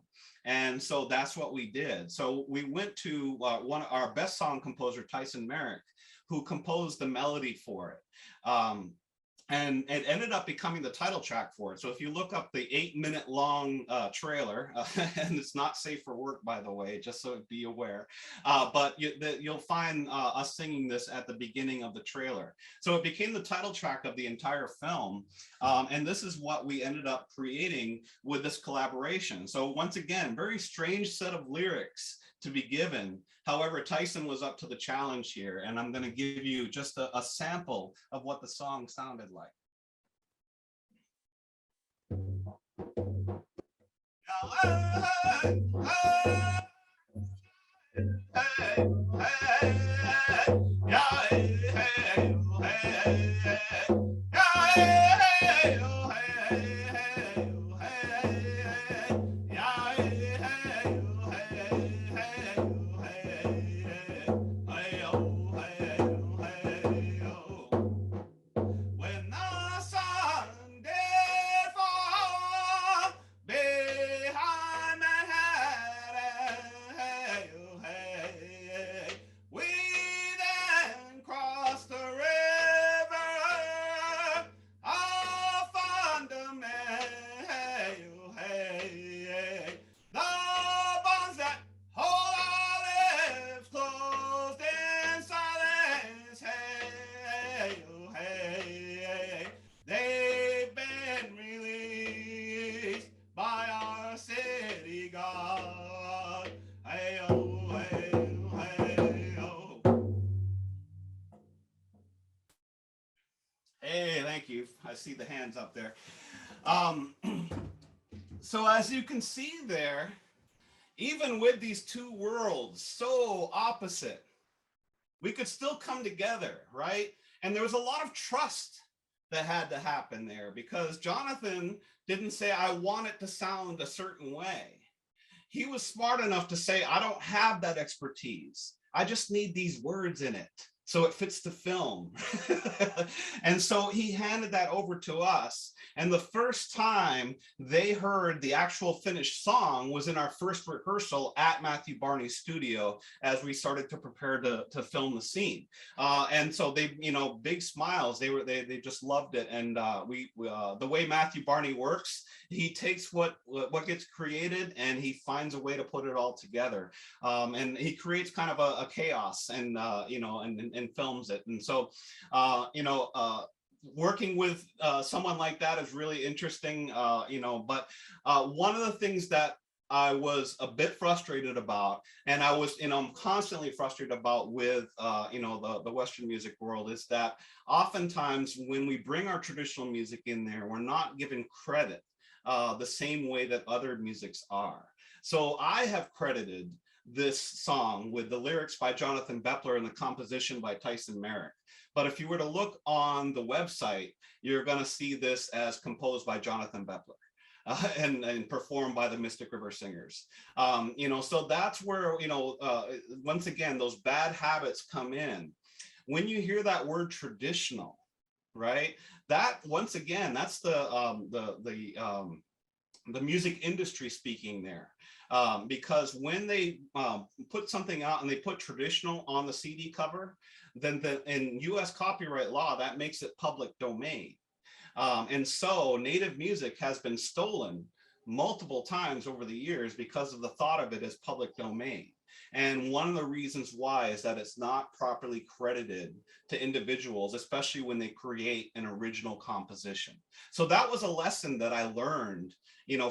And so that's what we did. So we went to one of our best song composer, Tyson Merrick, who composed the melody for it. And it ended up becoming the title track for it. So if you look up the 8-minute long trailer, and it's not safe for work, by the way, just so be aware, but you'll find us singing this at the beginning of the trailer. So it became the title track of the entire film. And this is what we ended up creating with this collaboration. So once again, very strange set of lyrics to be given. However, Tyson was up to the challenge here, and I'm going to give you just a sample of what the song sounded like. Hey, thank you. I see the hands up there. So as you can see there, even with these two worlds so opposite, we could still come together, right? And there was a lot of trust that had to happen there because Jonathan didn't say, I want it to sound a certain way. He was smart enough to say, I don't have that expertise. I just need these words in it so it fits the film. And so he handed that over to us. And the first time they heard the actual finished song was in our first rehearsal at Matthew Barney's studio as we started to prepare to film the scene. And so they, you know, big smiles. They just loved it. And the way Matthew Barney works, he takes what gets created and he finds a way to put it all together. And he creates kind of a chaos and and films it. And so working with someone like that is really interesting, but one of the things that I was a bit frustrated about, and I'm constantly frustrated about with, the Western music world, is that oftentimes when we bring our traditional music in there, we're not given credit the same way that other musics are. So I have credited this song with the lyrics by Jonathan Bepler and the composition by Tyson Merrick. But if you were to look on the website, you're going to see this as composed by Jonathan Bepler. And performed by the Mystic River Singers. So that's where, once again, those bad habits come in. When you hear that word traditional, right? That, once again, that's the music industry speaking there. Because when they put something out and they put traditional on the CD cover, then in US copyright law, that makes it public domain. And so native music has been stolen multiple times over the years because of the thought of it as public domain. And one of the reasons why is that it's not properly credited to individuals, especially when they create an original composition. So that was a lesson that I learned,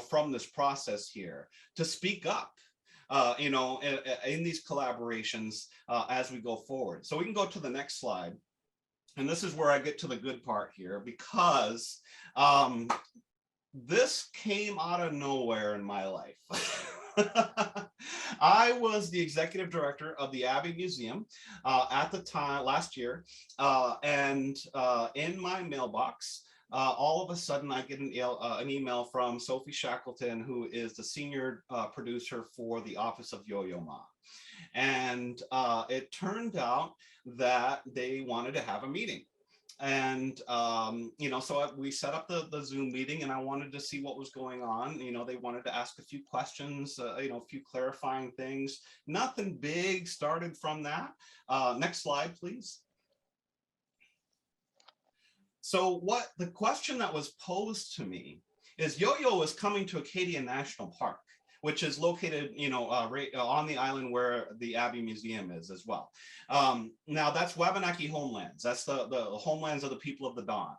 from this process here, to speak up, in these collaborations as we go forward. So we can go to the next slide. And this is where I get to the good part here, because this came out of nowhere in my life. I was the executive director of the Abbey Museum at the time last year. And in my mailbox, all of a sudden I get an email from Sophie Shackleton, who is the senior producer for the Office of Yo-Yo Ma. And it turned out that they wanted to have a meeting. And, so we set up the Zoom meeting, and I wanted to see what was going on. They wanted to ask a few questions, a few clarifying things. Nothing big started from that. Next slide, please. So the question that was posed to me is, Yo-Yo is coming to Acadia National Park, which is located, right on the island where the Abbey Museum is as well. Now that's Wabanaki homelands. That's the homelands of the people of the Dawn.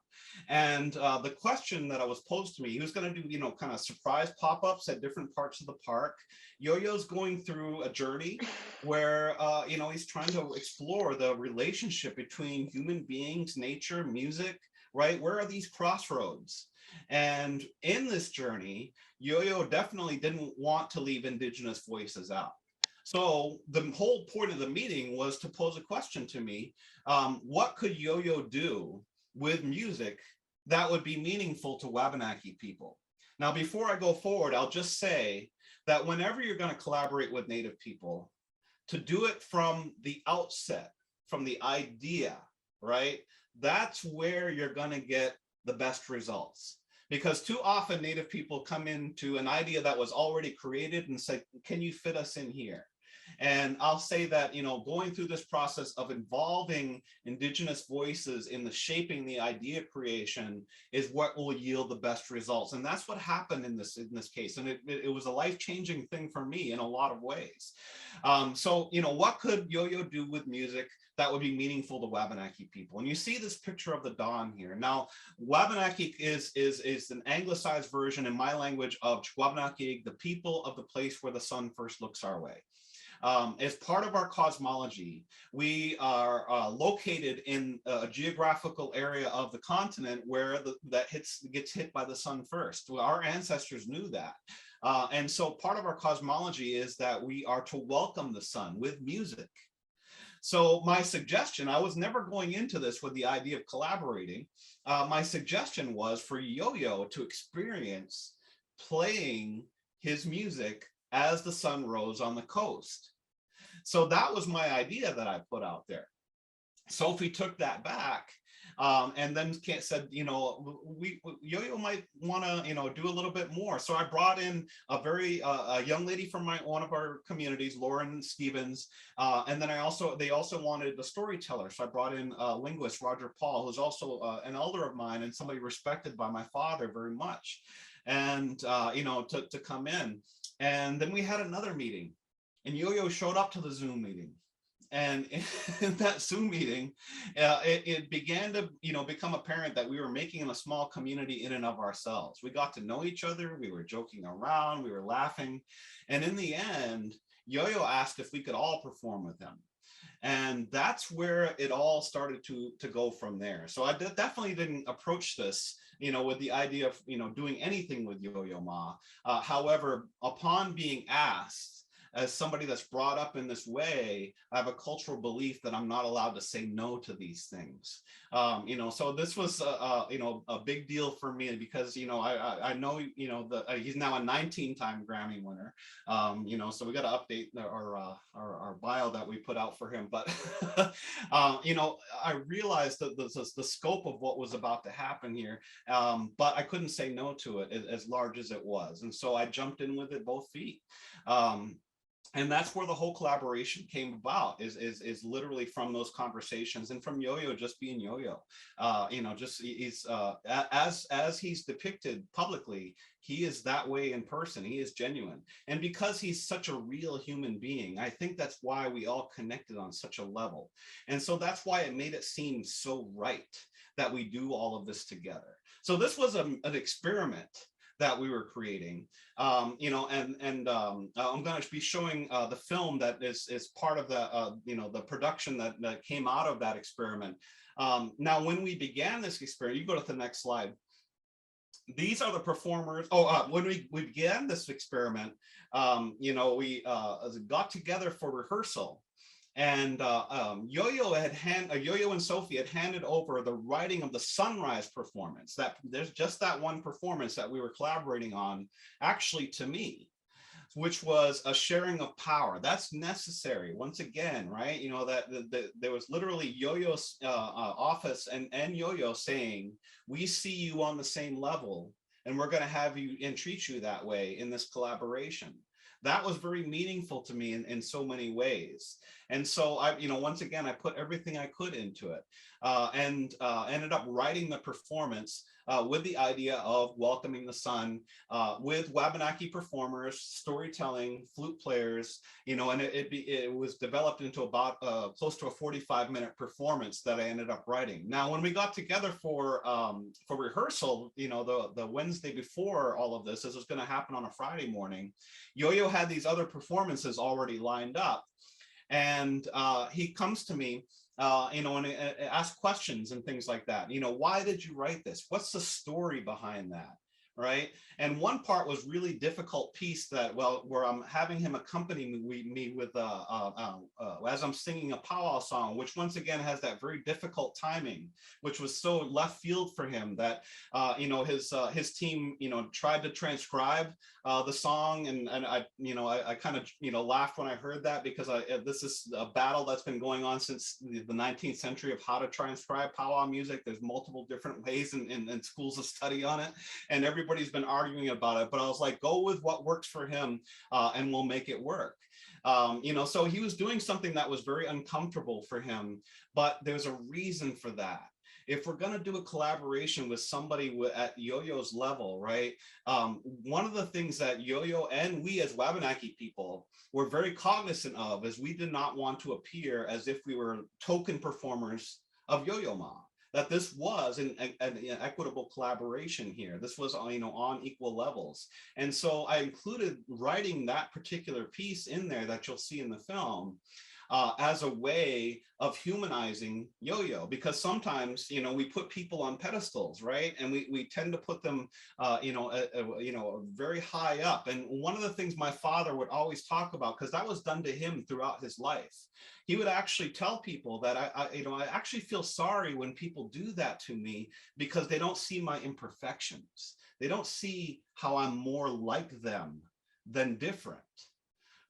And the question that I was posed to me, he was going to do, kind of surprise pop-ups at different parts of the park. Yo-Yo's going through a journey where, he's trying to explore the relationship between human beings, nature, music, right? Where are these crossroads? And in this journey, Yo-Yo definitely didn't want to leave Indigenous voices out. So the whole point of the meeting was to pose a question to me. What could Yo-Yo do with music that would be meaningful to Wabanaki people? Now, before I go forward, I'll just say that whenever you're going to collaborate with Native people, to do it from the outset, from the idea, right? That's where you're going to get the best results. Because too often Native people come into an idea that was already created and say, can you fit us in here? And I'll say that, going through this process of involving Indigenous voices in the shaping the idea creation is what will yield the best results. And that's what happened in this case. And it was a life-changing thing for me in a lot of ways. So, what could Yo-Yo do with music that would be meaningful to Wabanaki people? And you see this picture of the dawn here. Now, Wabanaki is an anglicized version in my language of Wabanaki, the people of the place where the sun first looks our way. As part of our cosmology, we are located in a geographical area of the continent where gets hit by the sun first. Well, our ancestors knew that. And so part of our cosmology is that we are to welcome the sun with music. So my suggestion, I was never going into this with the idea of collaborating. My suggestion was for Yo-Yo to experience playing his music as the sun rose on the coast. So that was my idea that I put out there. Sophie took that back and then said, Yo-Yo might want to, do a little bit more. So I brought in a young lady from one of our communities, Lauren Stevens, and then they also wanted a storyteller. So I brought in linguist Roger Paul, who's also an elder of mine and somebody respected by my father very much, and to come in. And then we had another meeting, and Yo-Yo showed up to the Zoom meeting. And in that Zoom meeting, it began to, become apparent that we were making a small community in and of ourselves. We got to know each other. We were joking around. We were laughing. And in the end, Yo-Yo asked if we could all perform with him. And that's where it all started to go from there. So I definitely didn't approach this, with the idea of, doing anything with Yo-Yo Ma. However, upon being asked, as somebody that's brought up in this way, I have a cultural belief that I'm not allowed to say no to these things. So this was a big deal for me because I know he's now a 19-time Grammy winner. So we got to update our bio that we put out for him. But I realized that the scope of what was about to happen here, but I couldn't say no to it as large as it was, and so I jumped in with it both feet. And that's where the whole collaboration came about, is literally from those conversations and from Yo-Yo just being Yo-Yo. He's as he's depicted publicly, he is that way in person. He is genuine. And because he's such a real human being, I think that's why we all connected on such a level. And so that's why it made it seem so right that we do all of this together. So this was an experiment that we were creating, I'm going to be showing the film that is part of the the production that came out of that experiment. Now, when we began this experiment, you go to the next slide. These are the performers. When we began this experiment, we got together for rehearsal. And Yo-Yo and Sophie had handed over the writing of the sunrise performance. That there's just that one performance that we were collaborating on, actually, to me, which was a sharing of power. That's necessary. Once again, right? That there was literally Yo-Yo's office and Yo-Yo saying, "We see you on the same level, and we're going to have you and treat you that way in this collaboration." That was very meaningful to me in so many ways. And so once again, I put everything I could into it, and ended up writing the performance with the idea of welcoming the sun, with Wabanaki performers, storytelling, flute players, and it was developed into about close to a 45-minute performance that I ended up writing. Now, when we got together for rehearsal, the Wednesday before all of this was going to happen on a Friday morning, Yo-Yo had these other performances already lined up. And he comes to me, and asks questions and things like that. Why did you write this? What's the story behind that? Right. And one part was really difficult piece where I'm having him accompany me with as I'm singing a powwow song, which once again has that very difficult timing, which was so left field for him that his team tried to transcribe the song, and I kind of laughed when I heard that, because this is a battle that's been going on since the 19th century of how to transcribe powwow music. There's multiple different ways and schools of study on it, and everybody's been arguing about it, but I was like, go with what works for him, and we'll make it work. So he was doing something that was very uncomfortable for him, but there's a reason for that. If we're going to do a collaboration with somebody at Yo-Yo's level, right? One of the things that Yo-Yo and we as Wabanaki people were very cognizant of is we did not want to appear as if we were token performers of Yo-Yo Ma. that this was an equitable collaboration here. This was, on equal levels. And so I included writing that particular piece in there that you'll see in the film as a way of humanizing Yo-Yo, because sometimes, we put people on pedestals, right? And we tend to put them, very high up. And one of the things my father would always talk about, because that was done to him throughout his life, he would actually tell people that I actually feel sorry when people do that to me, because they don't see my imperfections. They don't see how I'm more like them than different.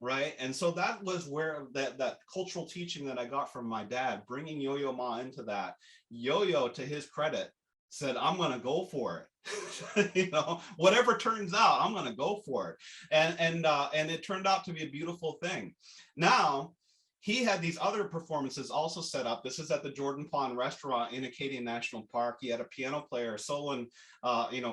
Right. And so that was where that cultural teaching that I got from my dad, bringing Yo-Yo Ma into that. Yo-Yo, to his credit, said, I'm going to go for it. Whatever turns out, I'm going to go for it. And it turned out to be a beautiful thing. Now, he had these other performances also set up. This is at the Jordan Pond restaurant in Acadian National Park. He had a piano player, Solon,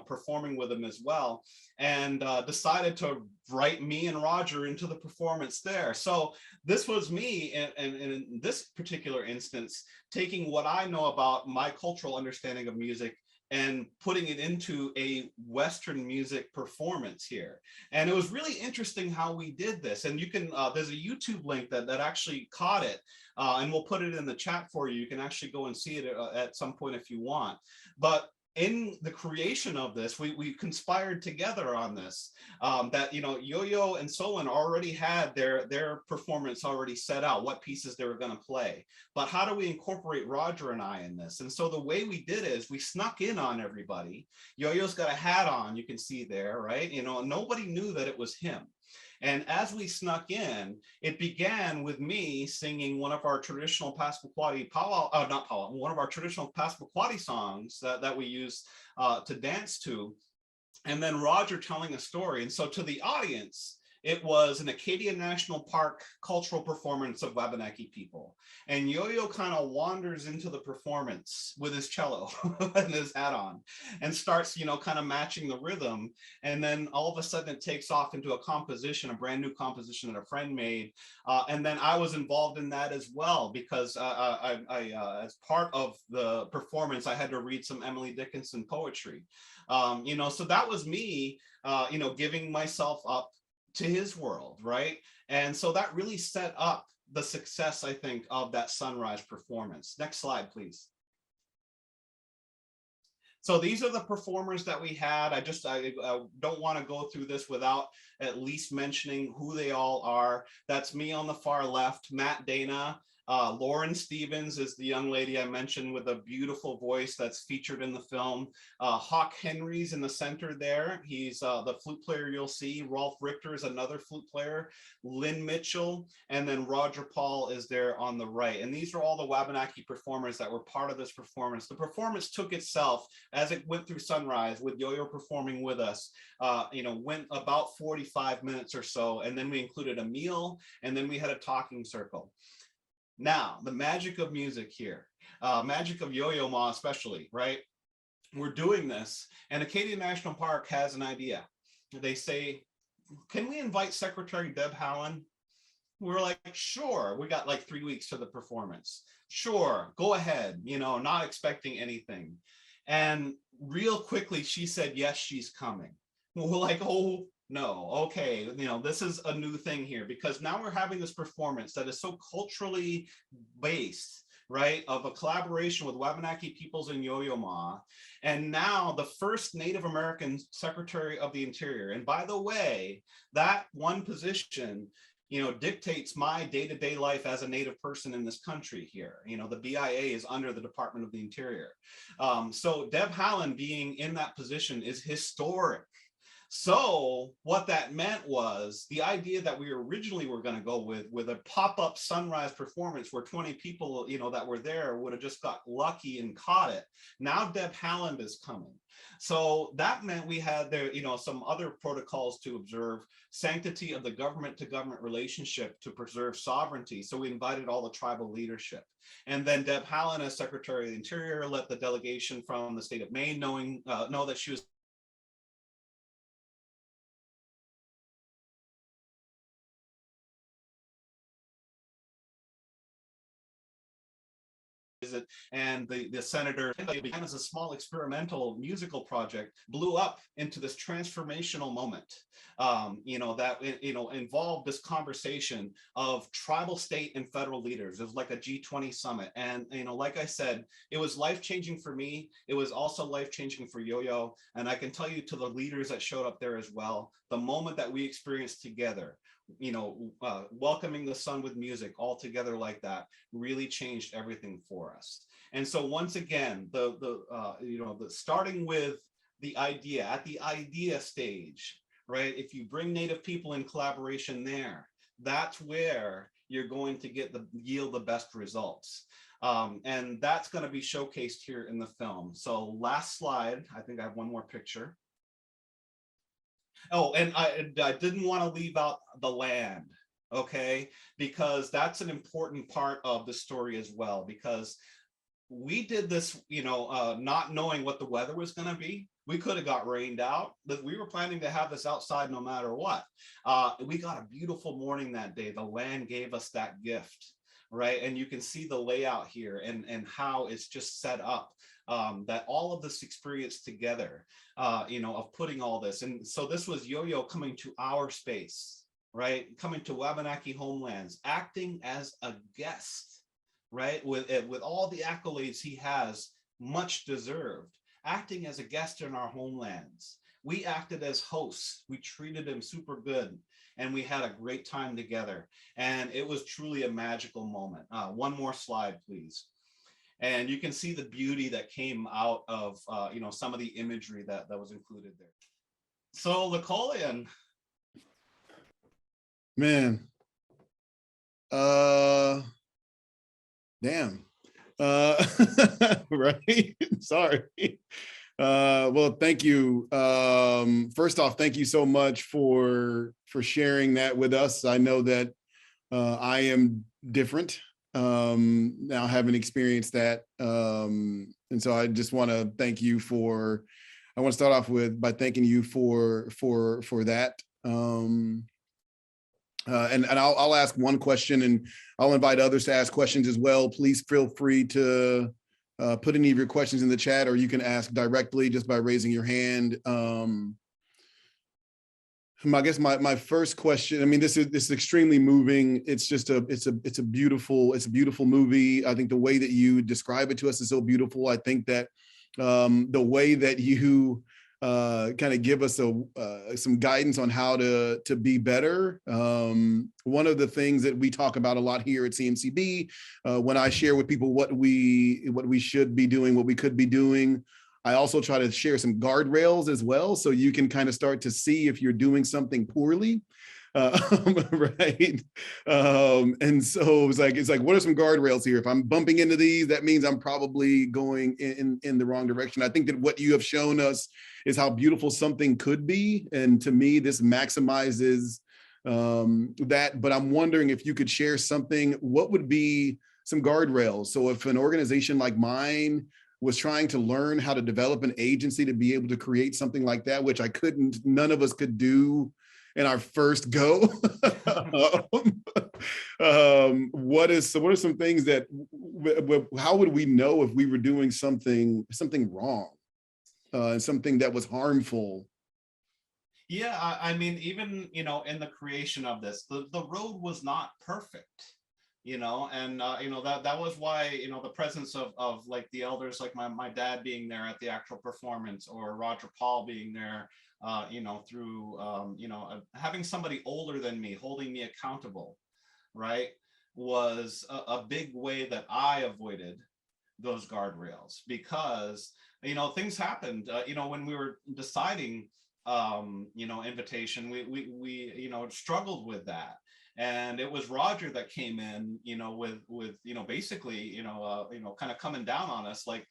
performing with him as well, and decided to write me and Roger into the performance there. So this was me, and in this particular instance, taking what I know about my cultural understanding of music and putting it into a Western music performance here. And it was really interesting how we did this. And you can, there's a YouTube link that actually caught it, and we'll put it in the chat for you. You can actually go and see it at some point if you want. But in the creation of this, we conspired together on this, that, Yo-Yo and Solon already had their performance already set out, what pieces they were going to play. But how do we incorporate Roger and I in this? And so the way we did is we snuck in on everybody. Yo-Yo's got a hat on, you can see there, right? Nobody knew that it was him. And as we snuck in, it began with me singing one of our traditional Passamaquoddy one of our traditional Passamaquoddy songs that we use to dance to, and then Roger telling a story. And so to the audience, it was an Acadian National Park cultural performance of Wabanaki people. And Yo-Yo kind of wanders into the performance with his cello and his hat on and starts, kind of matching the rhythm. And then all of a sudden it takes off into a composition, a brand new composition that a friend made. And then I was involved in that as well, because I as part of the performance, I had to read some Emily Dickinson poetry. So that was me, giving myself up to his world, right? And so that really set up the success, I think, of that sunrise performance. Next slide, please. So these are the performers that we had. I don't want to go through this without at least mentioning who they all are. That's me on the far left, Matt Dana. Lauren Stevens is the young lady I mentioned with a beautiful voice that's featured in the film. Hawk Henry's in the center there. He's the flute player you'll see. Rolf Richter is another flute player. Lynn Mitchell, and then Roger Paul is there on the right. And these are all the Wabanaki performers that were part of this performance. The performance took itself, as it went through sunrise with Yo-Yo performing with us, went about 45 minutes or so. And then we included a meal, and then we had a talking circle. Now, the magic of music here, magic of Yo-Yo Ma especially, right? We're doing this, and Acadian National Park has an idea. They say, can we invite Secretary Deb Haaland? We're like, sure. We got like 3 weeks to the performance. Sure, go ahead, not expecting anything. And real quickly, she said, yes, she's coming. We're like, oh, no, okay, this is a new thing here, because now we're having this performance that is so culturally based, right, of a collaboration with Wabanaki peoples in Yo-Yo Ma, and now the first Native American Secretary of the Interior. And by the way, that one position, dictates my day-to-day life as a Native person in this country here. The BIA is under the Department of the Interior. So Deb Haaland being in that position is historic. So what that meant was the idea that we originally were going to go with a pop-up sunrise performance where 20 people, that were there would have just got lucky and caught it. Now Deb Haaland is coming. So that meant we had there, some other protocols to observe, sanctity of the government to government relationship to preserve sovereignty. So we invited all the tribal leadership. And then Deb Haaland, as Secretary of the Interior, let the delegation from the state of Maine know that she was visit, and the senator began as a small experimental musical project, blew up into this transformational moment, that involved this conversation of tribal, state, and federal leaders. It was like a G20 summit, and like I said, it was life-changing for me. It was also life-changing for Yo-Yo, and I can tell you, to the leaders that showed up there as well, the moment that we experienced together, welcoming the sun with music all together like that, really changed everything for us. And so once again, the starting with the idea, at the idea stage, right? If you bring Native people in collaboration there, that's where you're going to yield the best results. And that's going to be showcased here in the film. So last slide, I think I have one more picture. Oh, and I didn't want to leave out the land, okay? Because that's an important part of the story as well, because we did this, not knowing what the weather was going to be. We could have got rained out, but we were planning to have this outside no matter what. We got a beautiful morning that day. The land gave us that gift, right? And you can see the layout here and how it's just set up, that all of this experience together, of putting all this. And so this was Yo-Yo coming to our space, right? Coming to Wabanaki homelands, acting as a guest, right? With all the accolades he has, much deserved, acting as a guest in our homelands. We acted as hosts. We treated him super good, and we had a great time together. And it was truly a magical moment. One more slide, please. And you can see the beauty that came out of, some of the imagery that was included there. So Lacolian. Man. Damn. Right. Sorry. Well, thank you. First off, thank you so much for sharing that with us. I know that I am different now, having experienced that. And so I just want to thank you I want to start off by thanking you for that. And I'll ask one question, and I'll invite others to ask questions as well. Please feel free to put any of your questions in the chat, or you can ask directly just by raising your hand. I guess my first question, I mean, this is extremely moving. It's just it's a beautiful movie. I think the way that you describe it to us is so beautiful. I think that the way that you kind of give us some guidance on how to be better. One of the things that we talk about a lot here at CMCB, when I share with people what we should be doing, what we could be doing, I also try to share some guardrails as well, so you can kind of start to see if you're doing something poorly. Right. And so it's like, what are some guardrails here? If I'm bumping into these, that means I'm probably going in the wrong direction. I think that what you have shown us is how beautiful something could be. And to me, this maximizes that. But I'm wondering if you could share something, what would be some guardrails? So if an organization like mine was trying to learn how to develop an agency to be able to create something like that, which none of us could do in our first go. What are some things that, how would we know if we were doing something wrong, something that was harmful? Yeah, I mean, even, in the creation of this, the road was not perfect. And that was why, the presence of like the elders, like my dad being there at the actual performance, or Roger Paul being there, through, having somebody older than me holding me accountable, right, was a big way that I avoided those guardrails, because, things happened, when we were deciding, invitation, we struggled with that. And it was Roger that came in, with basically, kind of coming down on us, like,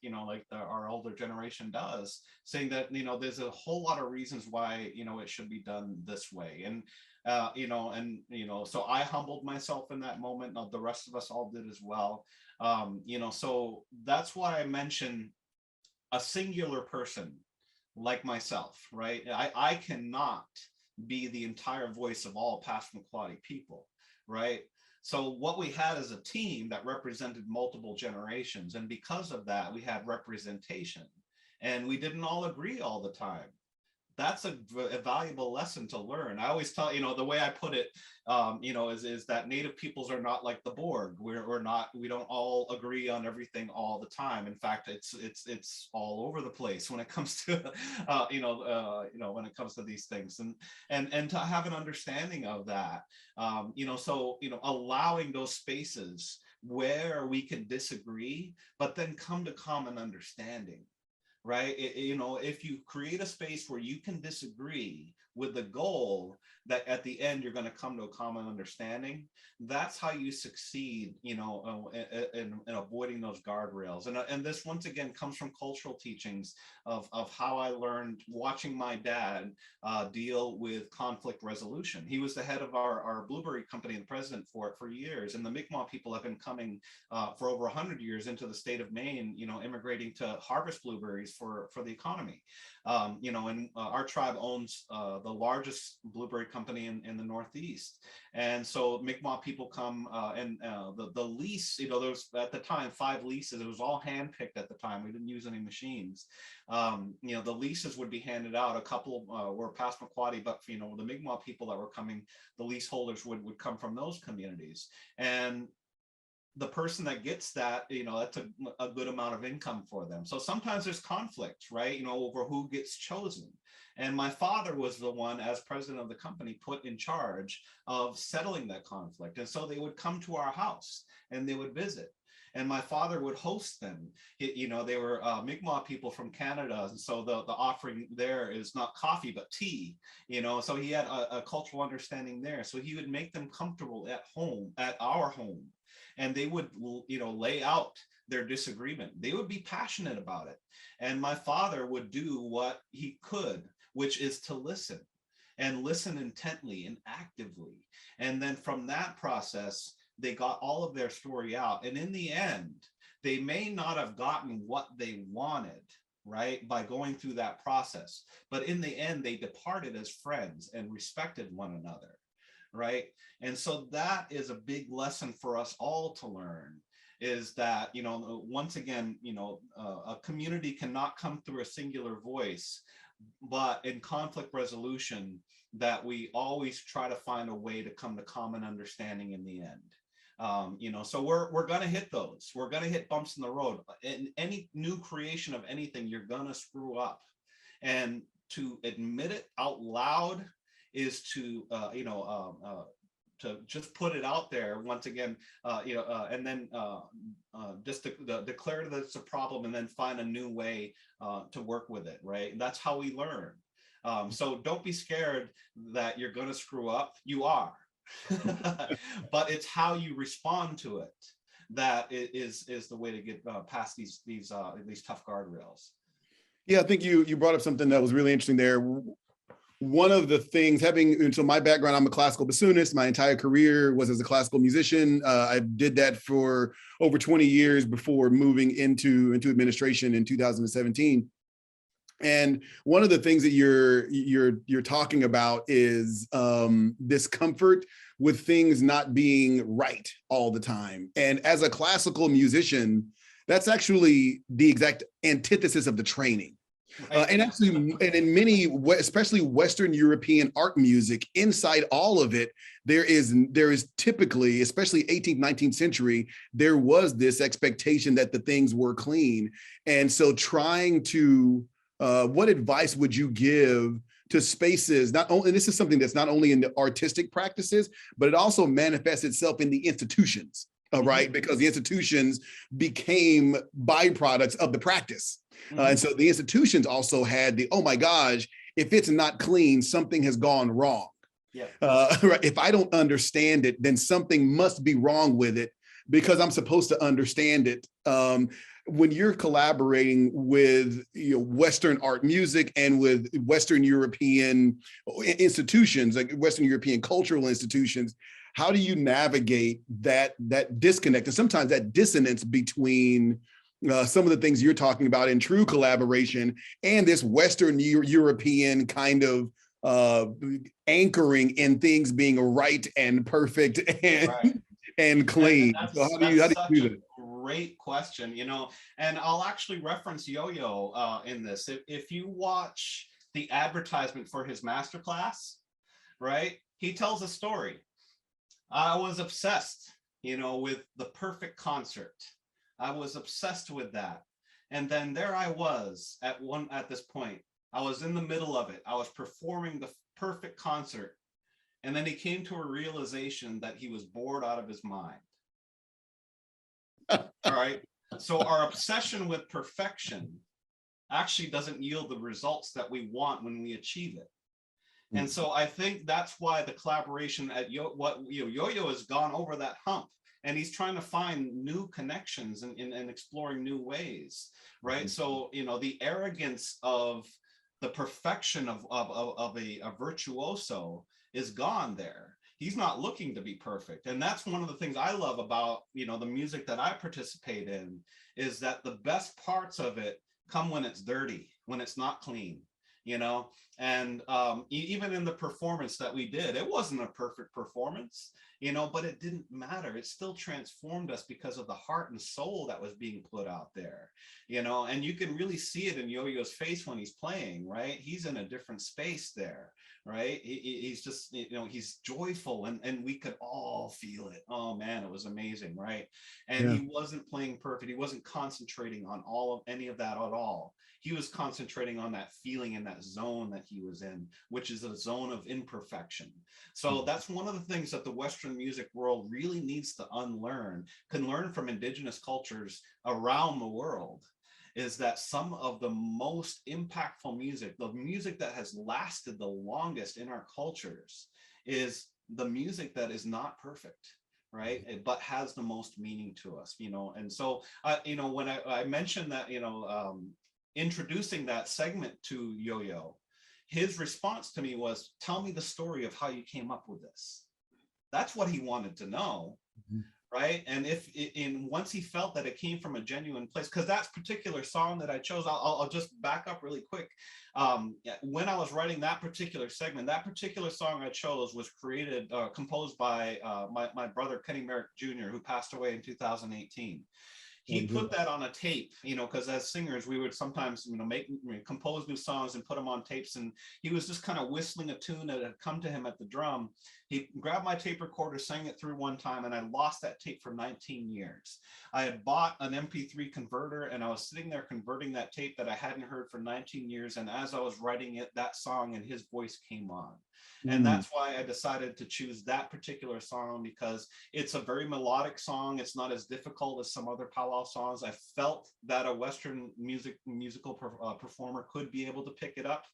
our older generation does, saying that, there's a whole lot of reasons why, it should be done this way. And, so I humbled myself in that moment. The rest of us all did as well. So that's why I mention a singular person like myself, right? I cannot be the entire voice of all Passamaquoddy people, right? So what we had is a team that represented multiple generations. And because of that, we had representation, and we didn't all agree all the time. That's a valuable lesson to learn. I always tell, the way I put it, is that Native peoples are not like the Borg. We don't all agree on everything all the time. In fact, it's all over the place when it comes to, when it comes to these things, and to have an understanding of that, allowing those spaces where we can disagree, but then come to common understanding. Right? If you create a space where you can disagree with the goal that at the end you're going to come to a common understanding, that's how you succeed, in avoiding those guardrails. And this once again comes from cultural teachings of how I learned watching my dad deal with conflict resolution. He was the head of our blueberry company and president for it for years. And the Mi'kmaq people have been coming for over 100 years into the state of Maine, immigrating to harvest blueberries for the economy. And our tribe owns the largest blueberry company in the Northeast. And so Mi'kmaq people come and the lease, there was at the time 5 leases. It was all handpicked at the time. We didn't use any machines. The leases would be handed out. A couple were Passamaquoddy, but the Mi'kmaq people that were coming, the leaseholders would come from those communities. And the person that gets that, that's a good amount of income for them. So sometimes there's conflict, right? Over who gets chosen. And my father was the one, as president of the company, put in charge of settling that conflict. And so they would come to our house and they would visit. And my father would host them. They were Mi'kmaq people from Canada. And so the offering there is not coffee, but tea, so he had a cultural understanding there. So he would make them comfortable at home, at our home. And they would, lay out their disagreement. They would be passionate about it. And my father would do what he could, which is to listen, and listen intently and actively. And then from that process, they got all of their story out. And in the end, they may not have gotten what they wanted, right, by going through that process. But in the end, they departed as friends and respected one another. Right. And so that is a big lesson for us all to learn, is that, once again, a community cannot come through a singular voice, but in conflict resolution, that we always try to find a way to come to common understanding in the end. So we're going to hit those. We're going to hit bumps in the road. In any new creation of anything, you're going to screw up. And to admit it out loud is to just put it out there once again, and then just declare that it's a problem, and then find a new way to work with it, right? And that's how we learn. So don't be scared that you're going to screw up. You are, but it's how you respond to it that is the way to get past these tough guardrails. Yeah, I think you brought up something that was really interesting there. One of the things, so my background, I'm a classical bassoonist. My entire career was as a classical musician. I did that for over 20 years before moving into administration in 2017. And one of the things that you're talking about is discomfort with things not being right all the time. And as a classical musician, that's actually the exact antithesis of the training. And in many, especially Western European art music, inside all of it, there is typically, especially 18th, 19th century, there was this expectation that the things were clean. And so trying to, what advice would you give to spaces, not only, and this is something that's not only in the artistic practices, but it also manifests itself in the institutions, right? Because the institutions became byproducts of the practice. And so the institutions also had the, oh my gosh, if it's not clean, something has gone wrong. Yeah. Right? If I don't understand it, then something must be wrong with it because I'm supposed to understand it. When you're collaborating with Western art music and with Western European institutions, like Western European cultural institutions, how do you navigate that disconnect and sometimes that dissonance between some of the things you're talking about in true collaboration and this Western European kind of anchoring in things being right and perfect and and clean? That's, So how do that's you such do a that? great question, you know, and I'll actually reference Yo-Yo in this. If you watch the advertisement for his masterclass, right, he tells a story. I was obsessed, you know, with the perfect concert. I was obsessed with that. And then there I was at this point. I was in the middle of it. I was performing the perfect concert. And then he came to a realization that he was bored out of his mind. All right. So our obsession with perfection actually doesn't yield the results that we want when we achieve it. And so I think that's why the collaboration at Yo-Yo has gone over that hump, and he's trying to find new connections and exploring new ways, right? So, you know, the arrogance of the perfection of a virtuoso is gone there. He's not looking to be perfect. And that's one of the things I love about, you know, the music that I participate in, is that the best parts of it come when it's dirty, when it's not clean, you know. And even in the performance that we did, it wasn't a perfect performance, you know, but it didn't matter. It still transformed us because of the heart and soul that was being put out there, you know. And you can really see it in Yo-Yo's face when he's playing, right? He's in a different space there, right? He's just, you know, he's joyful, and we could all feel it. Oh man, it was amazing, right? And he wasn't playing perfect. He wasn't concentrating on any of that at all. He was concentrating on that feeling in that zone that he was in, which is a zone of imperfection. So that's one of the things that the Western music world really needs to unlearn, can learn from indigenous cultures around the world, is that some of the most impactful music, the music that has lasted the longest in our cultures, is the music that is not perfect, right? But has the most meaning to us, you know. And so, you know, when I mentioned that, you know, introducing that segment to Yo-Yo, his response to me was, tell me the story of how you came up with this. That's what he wanted to know, right? And once he felt that it came from a genuine place, because that particular song that I chose, I'll just back up really quick. When I was writing that particular segment, that particular song I chose was composed by my brother Kenny Merrick Jr., who passed away in 2018. He put that on a tape, you know, because as singers, we would sometimes, you know, compose new songs and put them on tapes. And he was just kind of whistling a tune that had come to him at the drum. He grabbed my tape recorder, sang it through one time, and I lost that tape for 19 years. I had bought an MP3 converter, and I was sitting there converting that tape that I hadn't heard for 19 years. And as I was writing it, that song and his voice came on. And that's why I decided to choose that particular song, because it's a very melodic song. It's not as difficult as some other powwow songs. I felt that a Western musical performer could be able to pick it up,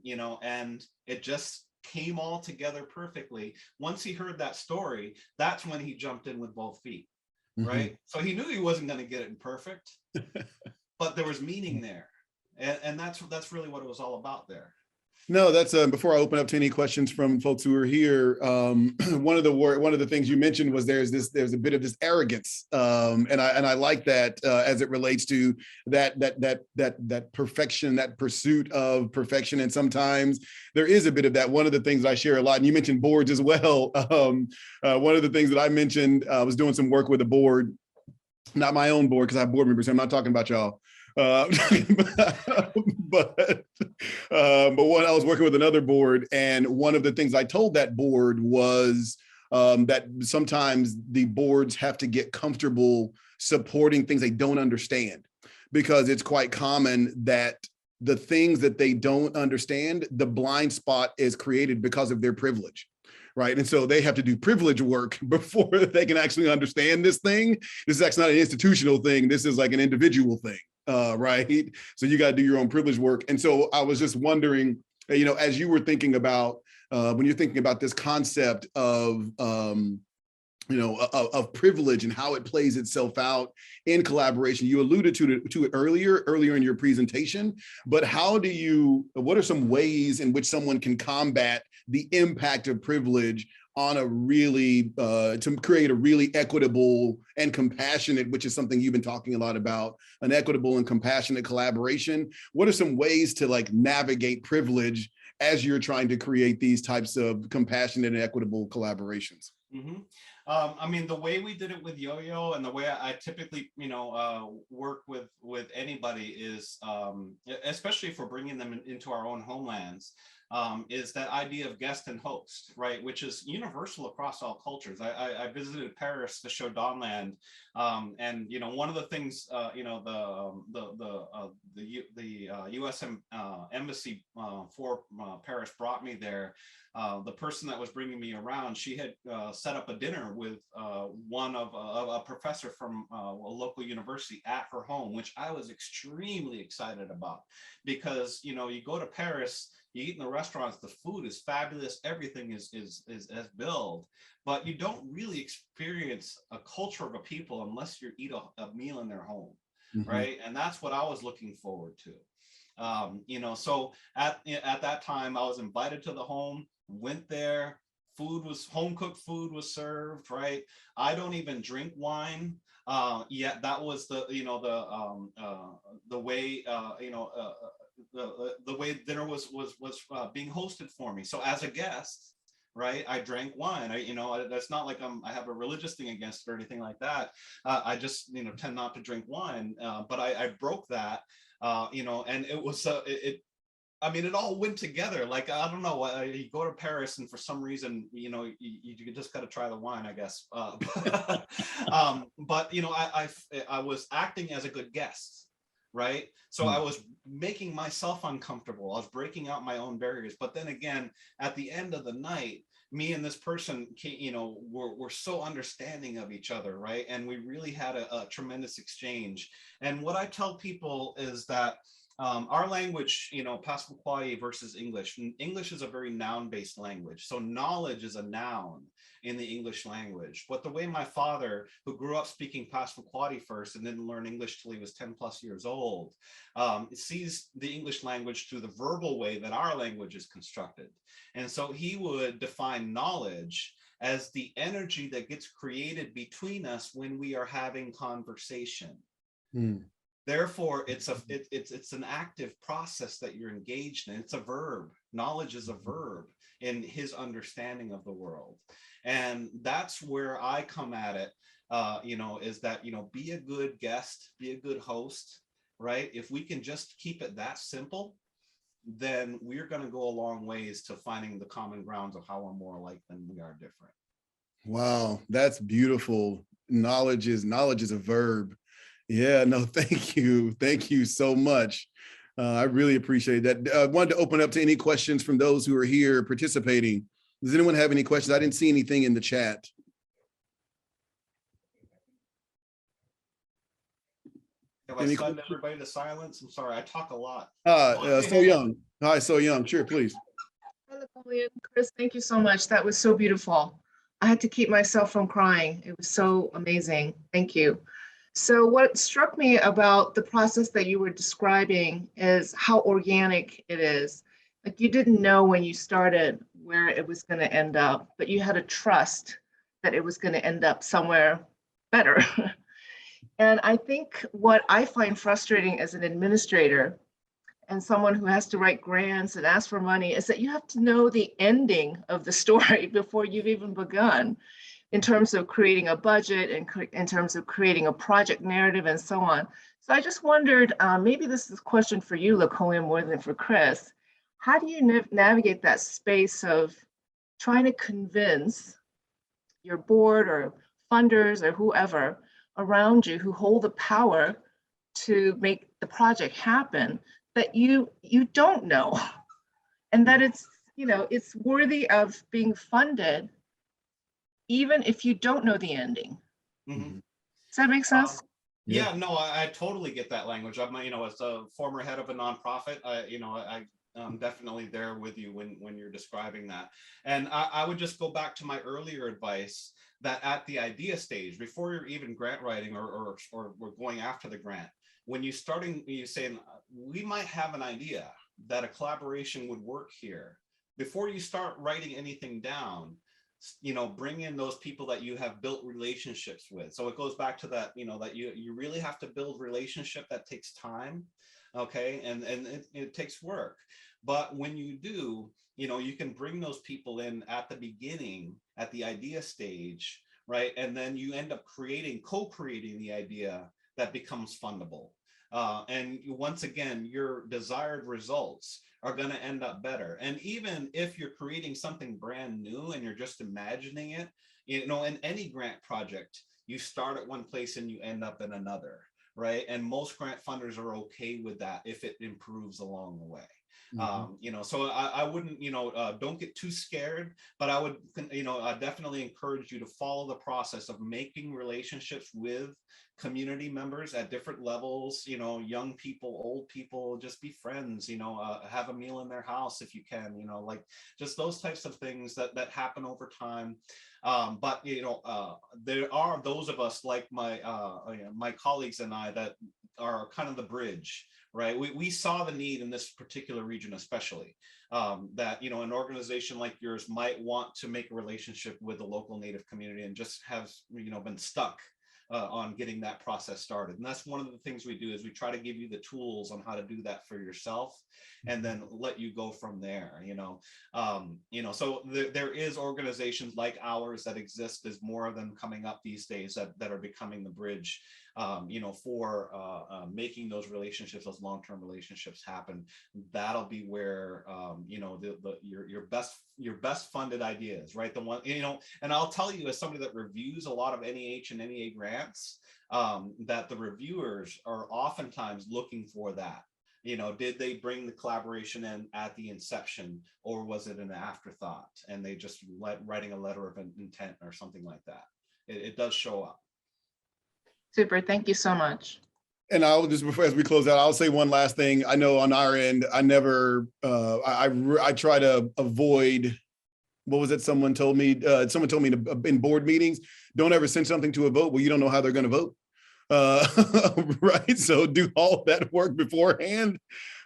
you know, and it just came all together perfectly. Once he heard that story, that's when he jumped in with both feet, right? So he knew he wasn't going to get it perfect, but there was meaning there. And that's really what it was all about there. No, that's before I open up to any questions from folks who are here. One of the things you mentioned was there's a bit of this arrogance, and I like that as it relates to that perfection, that pursuit of perfection, and sometimes there is a bit of that. One of the things I share a lot, and you mentioned boards as well. One of the things that I mentioned, I was doing some work with a board, not my own board because I have board members. So I'm not talking about y'all. But when I was working with another board, and one of the things I told that board was that sometimes the boards have to get comfortable supporting things they don't understand, because it's quite common that the things that they don't understand, the blind spot is created because of their privilege. Right. And so they have to do privilege work before they can actually understand this thing. This is actually not an institutional thing. This is like an individual thing. Right. So you got to do your own privilege work. And so I was just wondering, you know, as you were thinking about when you're thinking about this concept of, you know, of privilege and how it plays itself out in collaboration. You alluded to it earlier in your presentation, but what are some ways in which someone can combat the impact of privilege on a really, to create a really equitable and compassionate, which is something you've been talking a lot about, an equitable and compassionate collaboration? What are some ways to like navigate privilege as you're trying to create these types of compassionate and equitable collaborations? I mean, the way we did it with Yo-Yo and the way I typically, work with anybody is, especially if we're bringing them into our own homelands, is that idea of guest and host, right? Which is universal across all cultures. I visited Paris to show Dawnland, and one of the things, the U.S. embassy for Paris brought me there. The person that was bringing me around, she had set up a dinner with one of a professor from a local university at her home, which I was extremely excited about, because you go to Paris, you eat in the restaurants, the food is fabulous, everything is billed, but you don't really experience a culture of a people unless you eat a meal in their home, right? And that's what I was looking forward to. So at that time, I was invited to the home, went there, home cooked food was served, right? I don't even drink wine. Yet that was the way the way dinner was being hosted for me. So as a guest, right, I drank wine. That's not like I have a religious thing against it or anything like that. I just tend not to drink wine. But I broke that. And it was it all went together. Like, I don't know, you go to Paris and for some reason, you just got to try the wine, I guess. But I was acting as a good guest, right? So I was making myself uncomfortable. I was breaking out my own barriers. But then again, at the end of the night, me and this person, were so understanding of each other, right? And we really had a tremendous exchange. And what I tell people is that our language, Passamaquoddy versus English. English is a very noun-based language. So knowledge is a noun in the English language. But the way my father, who grew up speaking Passamaquoddy first and didn't learn English till he was 10 plus years old, sees the English language through the verbal way that our language is constructed. And so he would define knowledge as the energy that gets created between us when we are having conversation. Therefore, it's an active process that you're engaged in. It's a verb. Knowledge is a verb in his understanding of the world. And that's where I come at it, is that, be a good guest, be a good host, right? If we can just keep it that simple, then we're going to go a long ways to finding the common grounds of how we're more alike than we are different. Wow, that's beautiful. Knowledge is a verb. Yeah, no, thank you. Thank you so much. I really appreciate that. I wanted to open up to any questions from those who are here participating. Does anyone have any questions? I didn't see anything in the chat. Have I stunned everybody to silence? I'm sorry, I talk a lot. So Young. Hi, So Young. Sure, please. Hello, Chris, thank you so much. That was so beautiful. I had to keep myself from crying. It was so amazing. Thank you. So what struck me about the process that you were describing is how organic it is. Like, you didn't know when you started where it was going to end up, but you had a trust that it was going to end up somewhere better. And I think what I find frustrating as an administrator and someone who has to write grants and ask for money is that you have to know the ending of the story before you've even begun, in terms of creating a budget and in terms of creating a project narrative and so on. So I just wondered, maybe this is a question for you, Lakoya, more than for Chris. How do you navigate that space of trying to convince your board or funders or whoever around you who hold the power to make the project happen that you don't know, and that it's worthy of being funded even if you don't know the ending? Mm-hmm. Does that make sense? Yeah, no, I totally get that language. I'm, as a former head of a nonprofit, I'm definitely there with you when you're describing that. And I would just go back to my earlier advice that at the idea stage, before you're even grant writing or we're going after the grant, when you saying, we might have an idea that a collaboration would work here. Before you start writing anything down, bring in those people that you have built relationships with. So it goes back to that, that you really have to build relationship. That takes time. Okay. And it takes work. But when you do, you can bring those people in at the beginning, at the idea stage, right? And then you end up co-creating the idea that becomes fundable. And once again, your desired results are going to end up better. And even if you're creating something brand new and you're just imagining it, you know, in any grant project, you start at one place and you end up in another, right? And most grant funders are okay with that if it improves along the way. You know, so I wouldn't, you know, don't get too scared, but I would, you know, I definitely encourage you to follow the process of making relationships with community members at different levels, you know, young people, old people, just be friends, you know, have a meal in their house if you can, you know, like just those types of things that happen over time. But, you know, there are those of us like my colleagues and I that are kind of the bridge, right? We saw the need in this particular region, especially that, you know, an organization like yours might want to make a relationship with the local Native community and just have, you know, been stuck on getting that process started. And that's one of the things we do is we try to give you the tools on how to do that for yourself and then let you go from there, you know. So there is organizations like ours that exist. There's more of them coming up these days that are becoming the bridge, you know, for making those relationships, those long-term relationships happen. That'll be where, you know, your best funded ideas, right? The one, you know, and I'll tell you as somebody that reviews a lot of NEH and NEA grants, that the reviewers are oftentimes looking for that. You know, did they bring the collaboration in at the inception, or was it an afterthought and they just writing a letter of intent or something like that? It does show up. Super, thank you so much. And I'll just, before as we close out, I'll say one last thing. I know on our end, I never, I try to avoid, what was it someone told me? Someone told me in board meetings, don't ever send something to a vote where you don't know how they're going to vote. Right, so do all that work beforehand.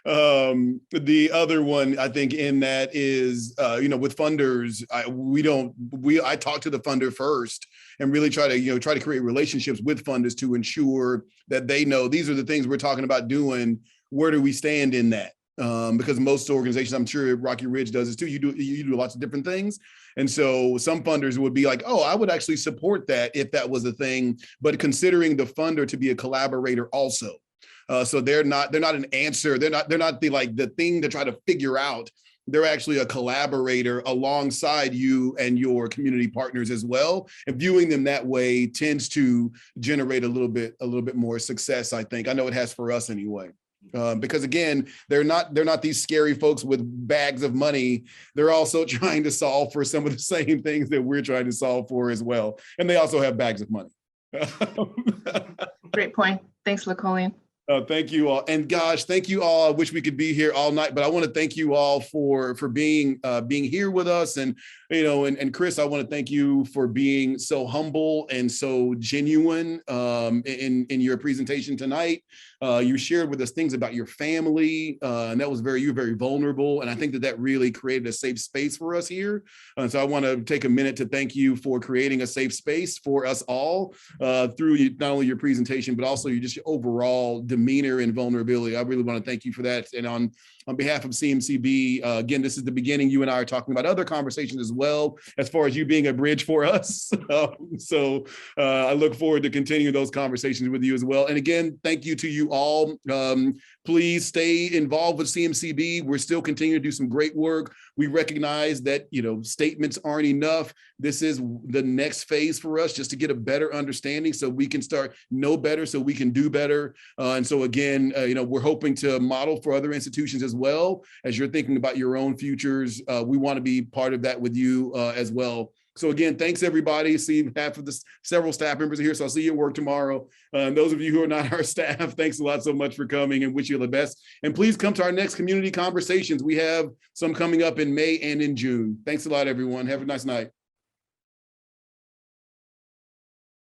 The other one I think in that is, you know, with funders, I talk to the funder first and really try to create relationships with funders to ensure that they know these are the things we're talking about doing. Where do we stand in that? Because most organizations, I'm sure Rocky Ridge does this too. You do lots of different things. And so some funders would be like, oh, I would actually support that if that was a thing, but considering the funder to be a collaborator also. So they're not an answer. They're not the thing to try to figure out. They're actually a collaborator alongside you and your community partners as well. And viewing them that way tends to generate a little bit more success, I think. I know it has for us anyway. Because again, they're not these scary folks with bags of money. They're also trying to solve for some of the same things that we're trying to solve for as well. And they also have bags of money. Great point. Thanks, LaColleen. Thank you all. And gosh, thank you all. I wish we could be here all night, but I want to thank you all for being here with us. And, you know, and Chris, I want to thank you for being so humble and so genuine in your presentation tonight. You shared with us things about your family, and that was you were very vulnerable. And I think that really created a safe space for us here. So I want to take a minute to thank you for creating a safe space for us all through not only your presentation, but also your overall demeanor and vulnerability. I really want to thank you for that. And on behalf of CMCB, again, this is the beginning. You and I are talking about other conversations as well, as far as you being a bridge for us. So I look forward to continuing those conversations with you as well. And again, thank you to you all. Please stay involved with CMCB. We're still continuing to do some great work. We recognize that, you know, statements aren't enough. This is the next phase for us, just to get a better understanding so we can know better, so we can do better. And so again, you know, we're hoping to model for other institutions as well. As you're thinking about your own futures, we want to be part of that with you as well. So again, thanks everybody. See, half of the several staff members are here, so I'll see you at work tomorrow. And those of you who are not our staff, thanks a lot so much for coming, and wish you the best. And please come to our next community conversations. We have some coming up in May and in June. Thanks a lot, everyone. Have a nice night.